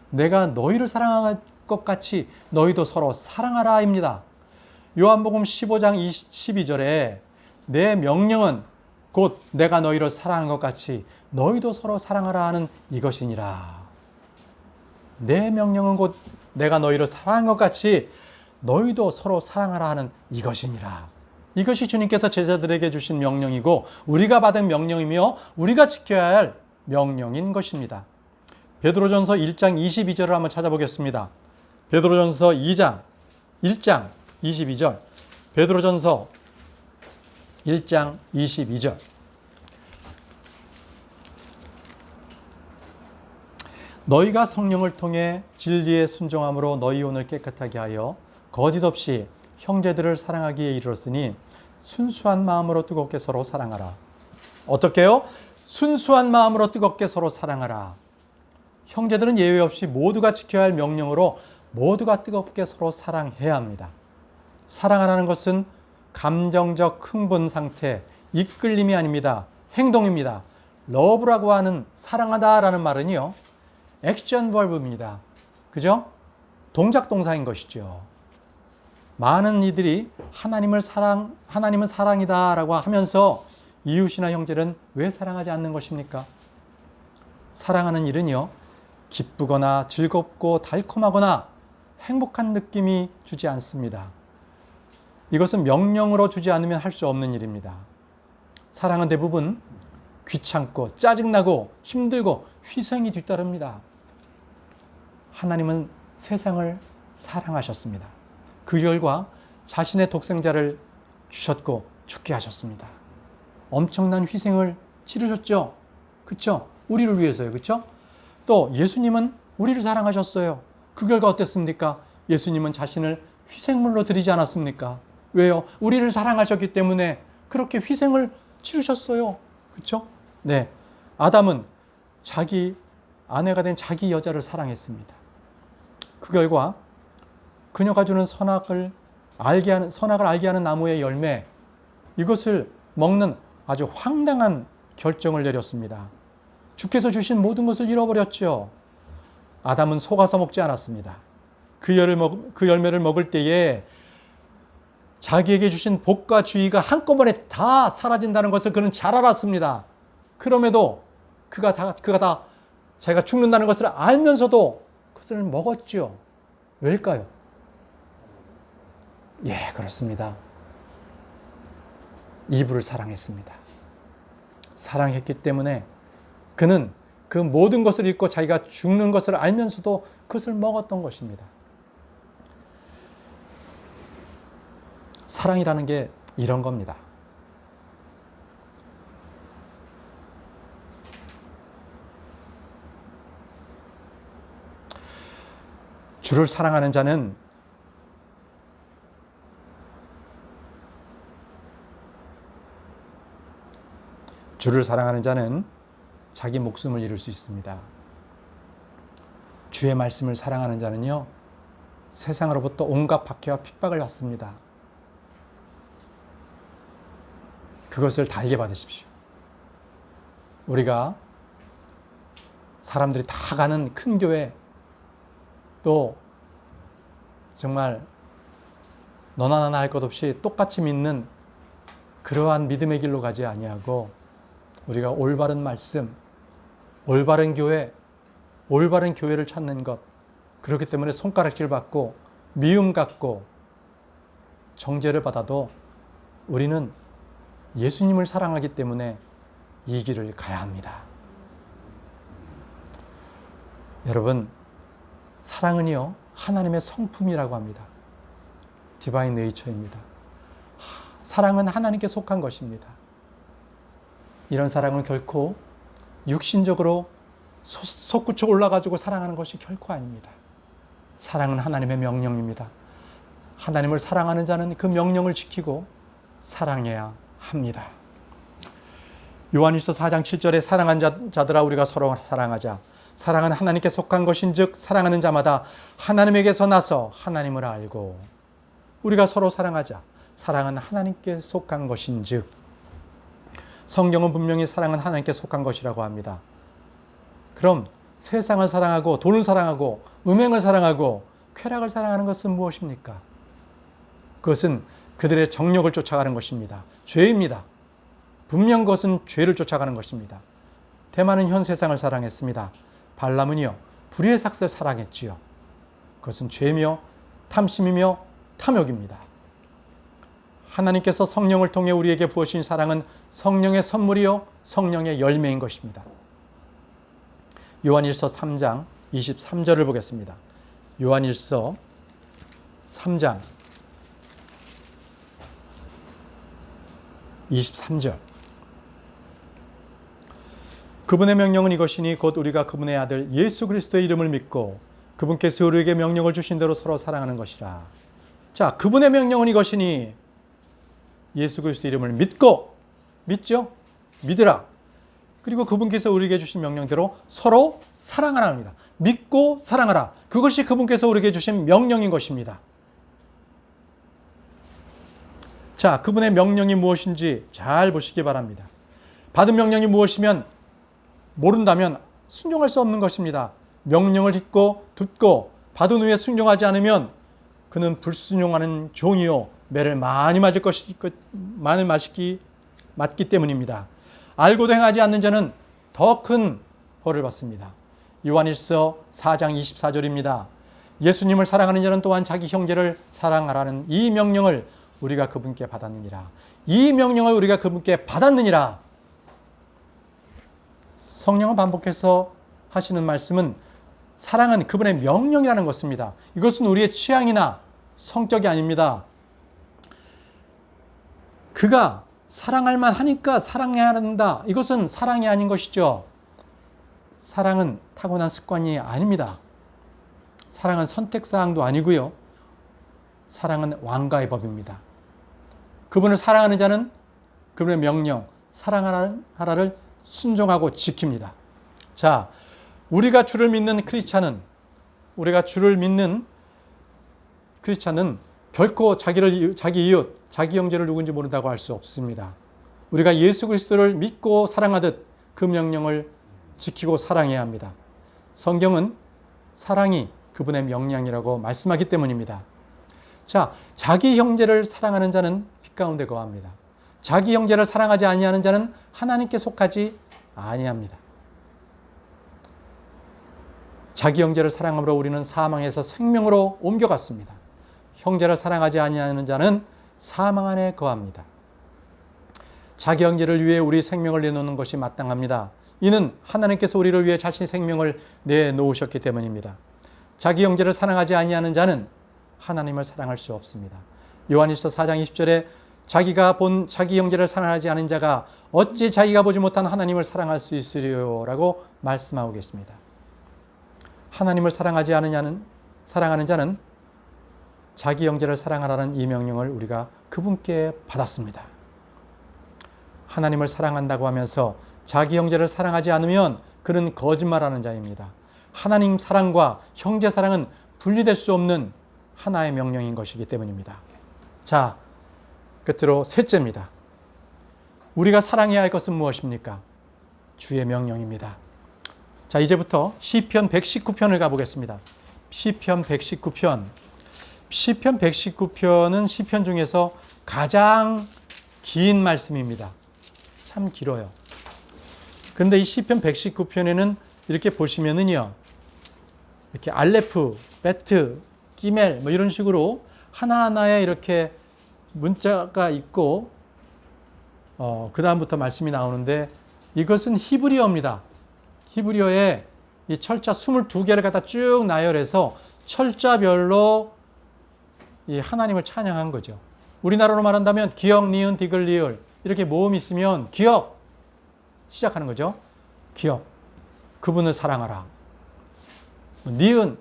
내가 너희를 사랑한 것 같이 너희도 서로 사랑하라입니다. 요한복음 15장 12절에 내 명령은 곧 내가 너희를 사랑한 것 같이 너희도 서로 사랑하라 하는 이것이니라. 내 명령은 곧 내가 너희를 사랑한 것 같이 너희도 서로 사랑하라 하는 이것이니라. 이것이 주님께서 제자들에게 주신 명령이고 우리가 받은 명령이며 우리가 지켜야 할 명령인 것입니다. 베드로전서 1장 22절을 한번 찾아보겠습니다. 베드로전서 1장 22절. 베드로전서 1장 22절. 너희가 성령을 통해 진리에 순종함으로 너희 혼을 깨끗하게 하여 거짓 없이 형제들을 사랑하기에 이르렀으니 순수한 마음으로 뜨겁게 서로 사랑하라. 어떻게요? 순수한 마음으로 뜨겁게 서로 사랑하라. 형제들은 예외 없이 모두가 지켜야 할 명령으로 모두가 뜨겁게 서로 사랑해야 합니다. 사랑하라는 것은 감정적 흥분 상태, 이끌림이 아닙니다. 행동입니다. 러브라고 하는 사랑하다라는 말은요. 액션 벌브입니다. 그죠? 동작 동사인 것이죠. 많은 이들이 하나님은 사랑이다라고 하면서 이웃이나 형제는 왜 사랑하지 않는 것입니까? 사랑하는 일은요. 기쁘거나 즐겁고 달콤하거나 행복한 느낌이 주지 않습니다. 이것은 명령으로 주지 않으면 할 수 없는 일입니다. 사랑은 대부분 귀찮고 짜증나고 힘들고 희생이 뒤따릅니다. 하나님은 세상을 사랑하셨습니다. 그 결과 자신의 독생자를 주셨고 죽게 하셨습니다. 엄청난 희생을 치르셨죠. 그렇죠? 우리를 위해서요. 그렇죠? 또 예수님은 우리를 사랑하셨어요. 그 결과 어땠습니까? 예수님은 자신을 희생물로 드리지 않았습니까? 왜요? 우리를 사랑하셨기 때문에 그렇게 희생을 치르셨어요. 그렇죠? 네. 아담은 자기 아내가 된 자기 여자를 사랑했습니다. 그 결과 그녀가 주는 선악을 알게 하는 나무의 열매, 이것을 먹는 아주 황당한 결정을 내렸습니다. 주께서 주신 모든 것을 잃어버렸죠. 아담은 속아서 먹지 않았습니다. 그 열매를 먹을 때에 자기에게 주신 복과 주의가 한꺼번에 다 사라진다는 것을 그는 잘 알았습니다. 그럼에도 그가 다 자기가 죽는다는 것을 알면서도 그것을 먹었죠. 왜일까요? 예, 그렇습니다. 이브를 사랑했습니다. 사랑했기 때문에 그는 그 모든 것을 잃고 자기가 죽는 것을 알면서도 그것을 먹었던 것입니다. 사랑이라는 게 이런 겁니다. 주를 사랑하는 자는 자기 목숨을 잃을 수 있습니다. 주의 말씀을 사랑하는 자는요, 세상으로부터 온갖 박해와 핍박을 받습니다. 그것을 달게 받으십시오. 우리가 사람들이 다 가는 큰 교회, 또 정말 너나 나나 할 것 없이 똑같이 믿는 그러한 믿음의 길로 가지 아니하고 우리가 올바른 말씀, 올바른 교회, 올바른 교회를 찾는 것, 그렇기 때문에 손가락질 받고 미움 갖고 정죄를 받아도 우리는 예수님을 사랑하기 때문에 이 길을 가야 합니다. 여러분, 사랑은요, 하나님의 성품이라고 합니다. 디바인 네이처입니다. 사랑은 하나님께 속한 것입니다. 이런 사랑은 결코 육신적으로 솟구쳐 올라가지고 사랑하는 것이 결코 아닙니다. 사랑은 하나님의 명령입니다. 하나님을 사랑하는 자는 그 명령을 지키고 사랑해야 합니다. 요한일서 4장 7절에 사랑한 자들아 우리가 서로 사랑하자. 사랑은 하나님께 속한 것인즉 사랑하는 자마다 하나님에게서 나서 하나님을 알고 우리가 서로 사랑하자. 사랑은 하나님께 속한 것인즉. 성경은 분명히 사랑은 하나님께 속한 것이라고 합니다. 그럼 세상을 사랑하고 돈을 사랑하고 음행을 사랑하고 쾌락을 사랑하는 것은 무엇입니까? 그것은 그들의 정욕을 쫓아가는 것입니다. 죄입니다. 분명 그것은 죄를 쫓아가는 것입니다. 대만은 현 세상을 사랑했습니다. 발람은요, 불의의 삭스를 사랑했지요. 그것은 죄며 탐심이며 탐욕입니다. 하나님께서 성령을 통해 우리에게 부어주신 사랑은 성령의 선물이요 성령의 열매인 것입니다. 요한일서 3장 23절을 보겠습니다. 요한일서 3장 23절. 그분의 명령은 이것이니 곧 우리가 그분의 아들 예수 그리스도의 이름을 믿고 그분께서 우리에게 명령을 주신 대로 서로 사랑하는 것이라. 자, 그분의 명령은 이것이니 예수 그리스도 이름을 믿죠? 믿으라. 그리고 그분께서 우리에게 주신 명령대로 서로 사랑하라 합니다. 믿고 사랑하라. 그것이 그분께서 우리에게 주신 명령인 것입니다. 자, 그분의 명령이 무엇인지 잘 보시기 바랍니다. 받은 명령이 무엇이면 모른다면 순종할 수 없는 것입니다. 명령을 듣고 받은 후에 순종하지 않으면 그는 불순종하는 종이요 매를 많이 맞기 때문입니다. 알고도 행하지 않는 자는 더 큰 벌을 받습니다. 요한일서 4장 24절입니다. 예수님을 사랑하는 자는 또한 자기 형제를 사랑하라는 이 명령을 우리가 그분께 받았느니라. 이 명령을 우리가 그분께 받았느니라. 성령은 반복해서 하시는 말씀은 사랑은 그분의 명령이라는 것입니다. 이것은 우리의 취향이나 성격이 아닙니다. 그가 사랑할 만하니까 사랑해야 한다. 이것은 사랑이 아닌 것이죠. 사랑은 타고난 습관이 아닙니다. 사랑은 선택사항도 아니고요. 사랑은 왕가의 법입니다. 그분을 사랑하는 자는 그분의 명령, 사랑하라를 순종하고 지킵니다. 자, 우리가 주를 믿는 크리스찬은 결코 자기 이웃, 자기 형제를 누군지 모른다고 할 수 없습니다. 우리가 예수 그리스도를 믿고 사랑하듯 그 명령을 지키고 사랑해야 합니다. 성경은 사랑이 그분의 명령이라고 말씀하기 때문입니다. 자, 자기 형제를 사랑하는 자는 빛 가운데 거합니다. 자기 형제를 사랑하지 아니하는 자는 하나님께 속하지 아니합니다. 자기 형제를 사랑함으로 우리는 사망에서 생명으로 옮겨갔습니다. 형제를 사랑하지 아니하는 자는 사망 안에 거합니다. 자기 형제를 위해 우리 생명을 내놓는 것이 마땅합니다. 이는 하나님께서 우리를 위해 자신의 생명을 내놓으셨기 때문입니다. 자기 형제를 사랑하지 아니하는 자는 하나님을 사랑할 수 없습니다. 요한일서 4장 20절에 자기가 본 자기 형제를 사랑하지 않은 자가 어찌 자기가 보지 못한 하나님을 사랑할 수 있으리요라고 말씀하고 계십니다. 하나님을 사랑하는 자는 자기 형제를 사랑하라는 이 명령을 우리가 그분께 받았습니다. 하나님을 사랑한다고 하면서 자기 형제를 사랑하지 않으면 그는 거짓말하는 자입니다. 하나님 사랑과 형제 사랑은 분리될 수 없는 하나의 명령인 것이기 때문입니다. 자, 끝으로 셋째입니다. 우리가 사랑해야 할 것은 무엇입니까? 주의 명령입니다. 자, 이제부터 시편 119편을 가보겠습니다. 시편 119편. 시편 119편은 시편 중에서 가장 긴 말씀입니다. 참 길어요. 그런데 이 시편 119편에는 이렇게 보시면은요, 이렇게 알레프, 베트, 기멜 뭐 이런 식으로 하나하나에 이렇게 문자가 있고 그 다음부터 말씀이 나오는데 이것은 히브리어입니다. 히브리어에 이 철자 22개를 갖다 쭉 나열해서 철자별로 이 하나님을 찬양한 거죠. 우리나라로 말한다면 기역, 니은, 디귿, 리을 이렇게 모음이 있으면 기역 시작하는 거죠. 기역, 그분을 사랑하라. 니은,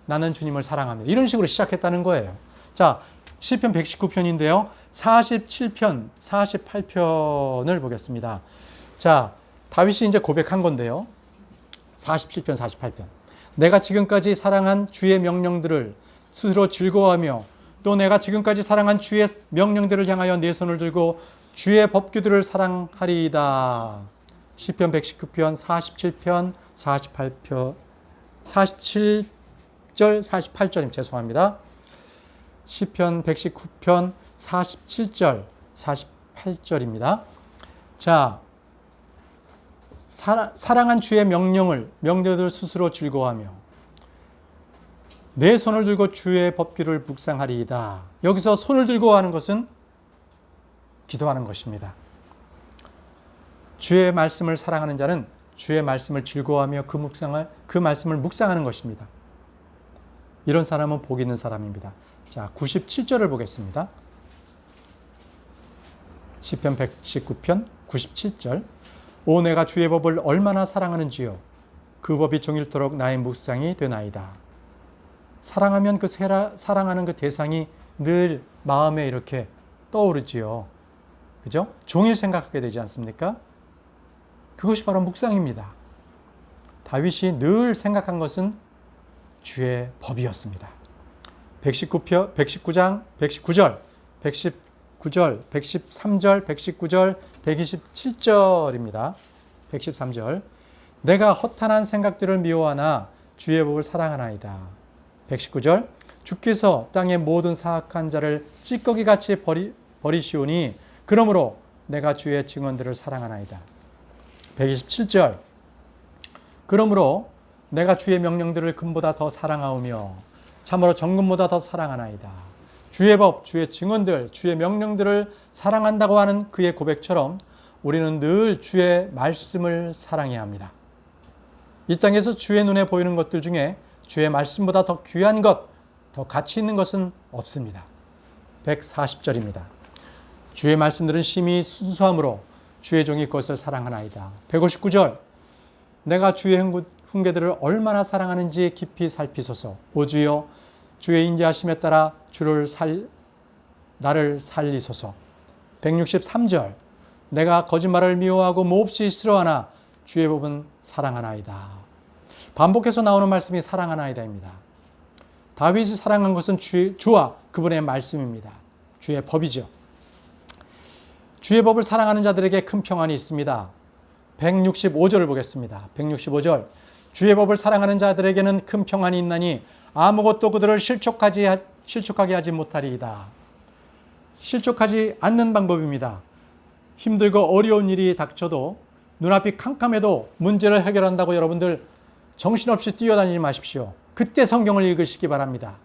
나는 주님을 사랑합니다. 이런 식으로 시작했다는 거예요. 자, 시편 119편인데요. 47편, 48편을 보겠습니다. 자, 다윗이 이제 고백한 건데요. 47편, 48편. 내가 지금까지 사랑한 주의 명령들을 스스로 즐거워하며 또 내가 지금까지 사랑한 주의 명령들을 향하여 내 손을 들고 주의 법규들을 사랑하리이다. 시편 119편, 47편, 48편, 47절, 48절입니다. 죄송합니다. 시편 119편, 47절, 48절입니다. 자, 사랑한 주의 명령들을 스스로 즐거워하며 내 손을 들고 주의 법규를 묵상하리이다. 여기서 손을 들고 하는 것은 기도하는 것입니다. 주의 말씀을 사랑하는 자는 주의 말씀을 즐거워하며 그 말씀을 묵상하는 것입니다. 이런 사람은 복 있는 사람입니다. 자, 97절을 보겠습니다. 시편 119편 97절. 오, 내가 주의 법을 얼마나 사랑하는지요. 그 법이 종일토록 나의 묵상이 되나이다. 사랑하면 사랑하는 그 대상이 늘 마음에 이렇게 떠오르지요. 그죠? 종일 생각하게 되지 않습니까? 그것이 바로 묵상입니다. 다윗이 늘 생각한 것은 주의 법이었습니다. 119장, 119절, 119절, 113절, 119절, 127절입니다. 113절. 내가 허탄한 생각들을 미워하나 주의 법을 사랑하나이다. 119절. 주께서 땅의 모든 사악한 자를 찌꺼기같이 버리시오니 그러므로 내가 주의 증언들을 사랑하나이다. 127절. 그러므로 내가 주의 명령들을 금보다 더 사랑하오며 참으로 정금보다 더 사랑하나이다. 주의 법, 주의 증언들, 주의 명령들을 사랑한다고 하는 그의 고백처럼 우리는 늘 주의 말씀을 사랑해야 합니다. 이 땅에서 주의 눈에 보이는 것들 중에 주의 말씀보다 더 귀한 것, 더 가치 있는 것은 없습니다. 140절입니다. 주의 말씀들은 심히 순수함으로 주의 종이 그것을 사랑하나이다. 159절. 내가 주의 훈계들을 얼마나 사랑하는지 깊이 살피소서. 오 주여, 주의 인자하심에 따라 나를 살리소서. 163절. 내가 거짓말을 미워하고 몹시 싫어하나 주의 법은 사랑하나이다. 반복해서 나오는 말씀이 사랑하나이다입니다. 다윗이 사랑한 것은 주와 그분의 말씀입니다. 주의 법이죠. 주의 법을 사랑하는 자들에게 큰 평안이 있습니다. 165절을 보겠습니다. 165절. 주의 법을 사랑하는 자들에게는 큰 평안이 있나니 아무것도 그들을 실족하게 하지 못하리이다. 실족하지 않는 방법입니다. 힘들고 어려운 일이 닥쳐도 눈앞이 캄캄해도 문제를 해결한다고 여러분들 정신없이 뛰어다니지 마십시오. 그때 성경을 읽으시기 바랍니다.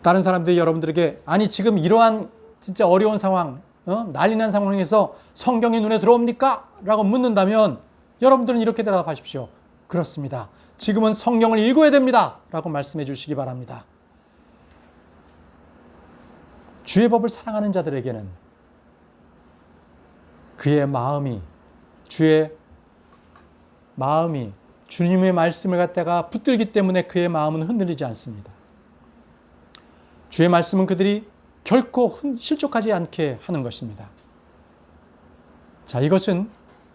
다른 사람들이 여러분들에게 아니 지금 이러한 진짜 어려운 상황, 난리난 상황에서 성경이 눈에 들어옵니까? 라고 묻는다면 여러분들은 이렇게 대답하십시오. 그렇습니다. 지금은 성경을 읽어야 됩니다. 라고 말씀해 주시기 바랍니다. 주의 법을 사랑하는 자들에게는 그의 마음이 주님의 말씀을 갖다가 붙들기 때문에 그의 마음은 흔들리지 않습니다. 주의 말씀은 그들이 결코 실족하지 않게 하는 것입니다. 자, 이것은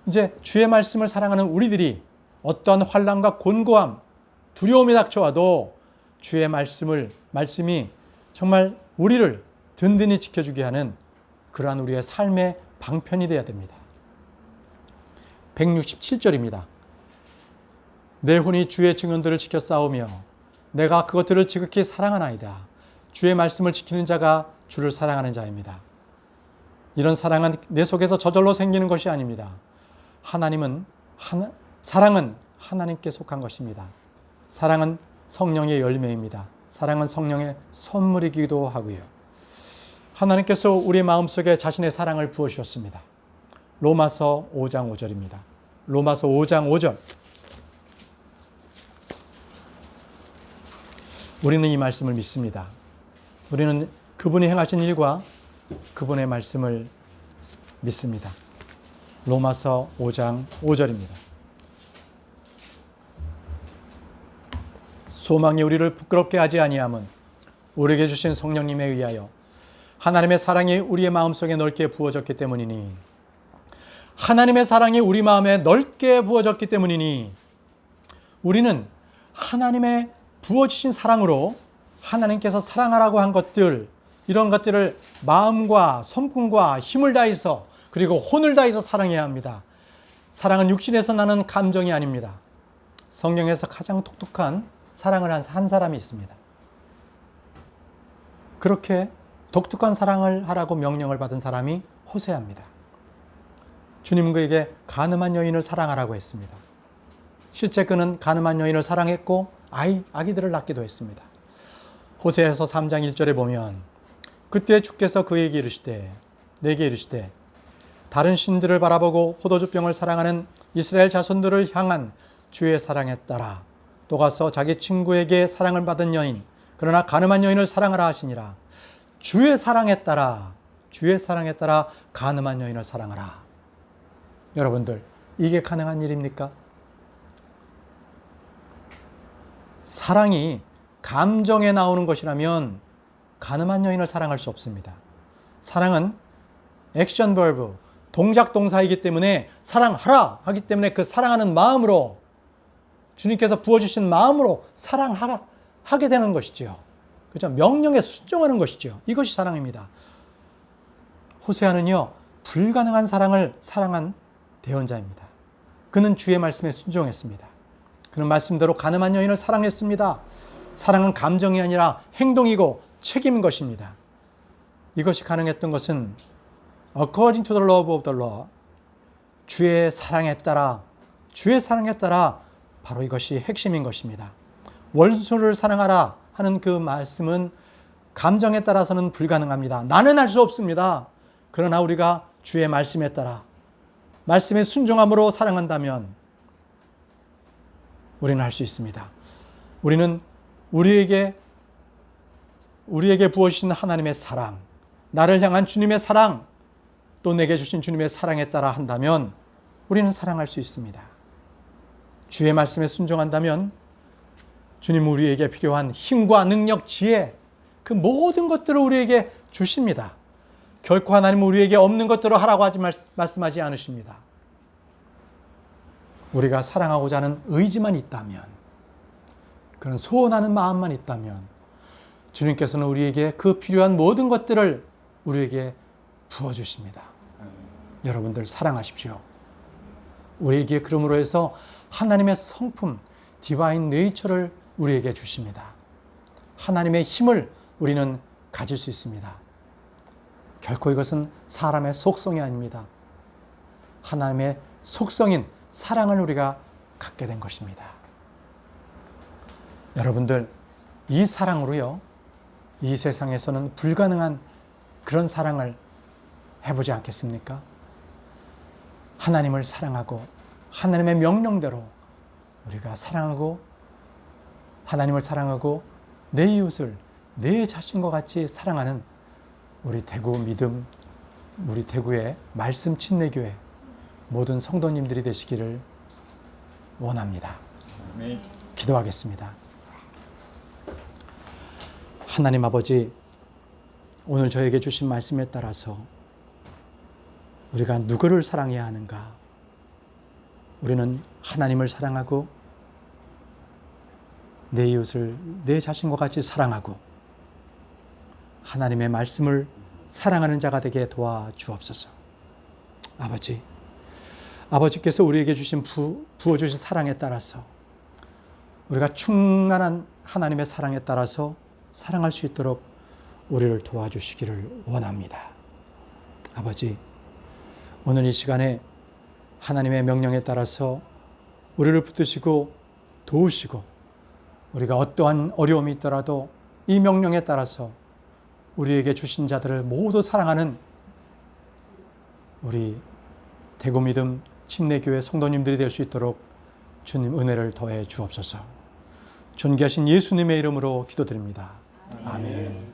이제 주의 말씀을 사랑하는 우리들이 어떠한 환난과 곤고함, 두려움이 닥쳐와도 주의 말씀이 정말 우리를 든든히 지켜주게 하는 그러한 우리의 삶의 방편이 되어야 됩니다. 167절입니다. 내 혼이 주의 증언들을 지켜 싸우며 내가 그것들을 지극히 사랑하나이다. 주의 말씀을 지키는 자가 주를 사랑하는 자입니다. 이런 사랑은 내 속에서 저절로 생기는 것이 아닙니다. 사랑은 하나님께 속한 것입니다. 사랑은 성령의 열매입니다. 사랑은 성령의 선물이기도 하고요. 하나님께서 우리 마음속에 자신의 사랑을 부어주셨습니다. 로마서 5장 5절입니다. 로마서 5장 5절. 우리는 이 말씀을 믿습니다. 우리는 그분이 행하신 일과 그분의 말씀을 믿습니다. 로마서 5장 5절입니다. 소망이 우리를 부끄럽게 하지 아니함은 우리에게 주신 성령님에 의하여 하나님의 사랑이 우리의 마음속에 넓게 부어졌기 때문이니 하나님의 사랑이 우리 마음에 넓게 부어졌기 때문이니 우리는 하나님의 부어주신 사랑으로 하나님께서 사랑하라고 한 것들 이런 것들을 마음과 손품과 힘을 다해서 그리고 혼을 다해서 사랑해야 합니다. 사랑은 육신에서 나는 감정이 아닙니다. 성경에서 가장 독특한 사랑을 한 사람이 있습니다. 그렇게 독특한 사랑을 하라고 명령을 받은 사람이 호세아입니다. 주님은 그에게 가늠한 여인을 사랑하라고 했습니다. 실제 그는 가늠한 여인을 사랑했고 아기들을 낳기도 했습니다. 호세아서 3장 1절에 보면 그때 주께서 그에게 내게 이르시되 다른 신들을 바라보고 포도주병을 사랑하는 이스라엘 자손들을 향한 주의 사랑에 따라 또 가서 자기 친구에게 사랑을 받은 여인 그러나 가늠한 여인을 사랑하라 하시니라. 주의 사랑에 따라 가늠한 여인을 사랑하라. 여러분들 이게 가능한 일입니까? 사랑이 감정에 나오는 것이라면 가늠한 여인을 사랑할 수 없습니다. 사랑은 액션 벌브, 동작 동사이기 때문에 사랑하라 하기 때문에 그 사랑하는 마음으로 주님께서 부어주신 마음으로 사랑하게 되는 것이죠. 그렇죠? 명령에 순종하는 것이죠. 이것이 사랑입니다. 호세아는요, 불가능한 사랑을 사랑한 대언자입니다. 그는 주의 말씀에 순종했습니다. 그는 말씀대로 가늠한 여인을 사랑했습니다. 사랑은 감정이 아니라 행동이고 책임인 것입니다. 이것이 가능했던 것은 according to the love of the Lord, 주의 사랑에 따라 바로 이것이 핵심인 것입니다. 원수를 사랑하라 하는 그 말씀은 감정에 따라서는 불가능합니다. 나는 할 수 없습니다. 그러나 우리가 주의 말씀에 따라 말씀에 순종함으로 사랑한다면 우리는 할 수 있습니다. 우리는 우리에게 부어주신 하나님의 사랑, 나를 향한 주님의 사랑, 또 내게 주신 주님의 사랑에 따라 한다면 우리는 사랑할 수 있습니다. 주의 말씀에 순종한다면 주님 우리에게 필요한 힘과 능력, 지혜, 그 모든 것들을 우리에게 주십니다. 결코 하나님은 우리에게 없는 것들을 하라고 말씀하지 않으십니다. 우리가 사랑하고자 하는 의지만 있다면, 그런 소원하는 마음만 있다면 주님께서는 우리에게 그 필요한 모든 것들을 우리에게 부어주십니다. 여러분들 사랑하십시오. 우리에게 그러므로 해서 하나님의 성품, 디바인 네이처를 우리에게 주십니다. 하나님의 힘을 우리는 가질 수 있습니다. 결코 이것은 사람의 속성이 아닙니다. 하나님의 속성인 사랑을 우리가 갖게 된 것입니다. 여러분들, 이 사랑으로요, 이 세상에서는 불가능한 그런 사랑을 해보지 않겠습니까? 하나님을 사랑하고 하나님의 명령대로 우리가 사랑하고 하나님을 사랑하고 내 이웃을 내 자신과 같이 사랑하는 우리 대구 믿음, 우리 대구의 말씀 침례교회 모든 성도님들이 되시기를 원합니다. 기도하겠습니다. 하나님 아버지, 오늘 저에게 주신 말씀에 따라서 우리가 누구를 사랑해야 하는가? 우리는 하나님을 사랑하고 내 이웃을 내 자신과 같이 사랑하고 하나님의 말씀을 사랑하는 자가 되게 도와주옵소서. 아버지께서 우리에게 부어주신 사랑에 따라서 우리가 충만한 하나님의 사랑에 따라서 사랑할 수 있도록 우리를 도와주시기를 원합니다. 아버지, 오늘 이 시간에 하나님의 명령에 따라서 우리를 붙드시고 도우시고 우리가 어떠한 어려움이 있더라도 이 명령에 따라서 우리에게 주신 자들을 모두 사랑하는 우리 대구 믿음 침례교회 성도님들이 될 수 있도록 주님 은혜를 더해 주옵소서. 존귀하신 예수님의 이름으로 기도드립니다. 아멘.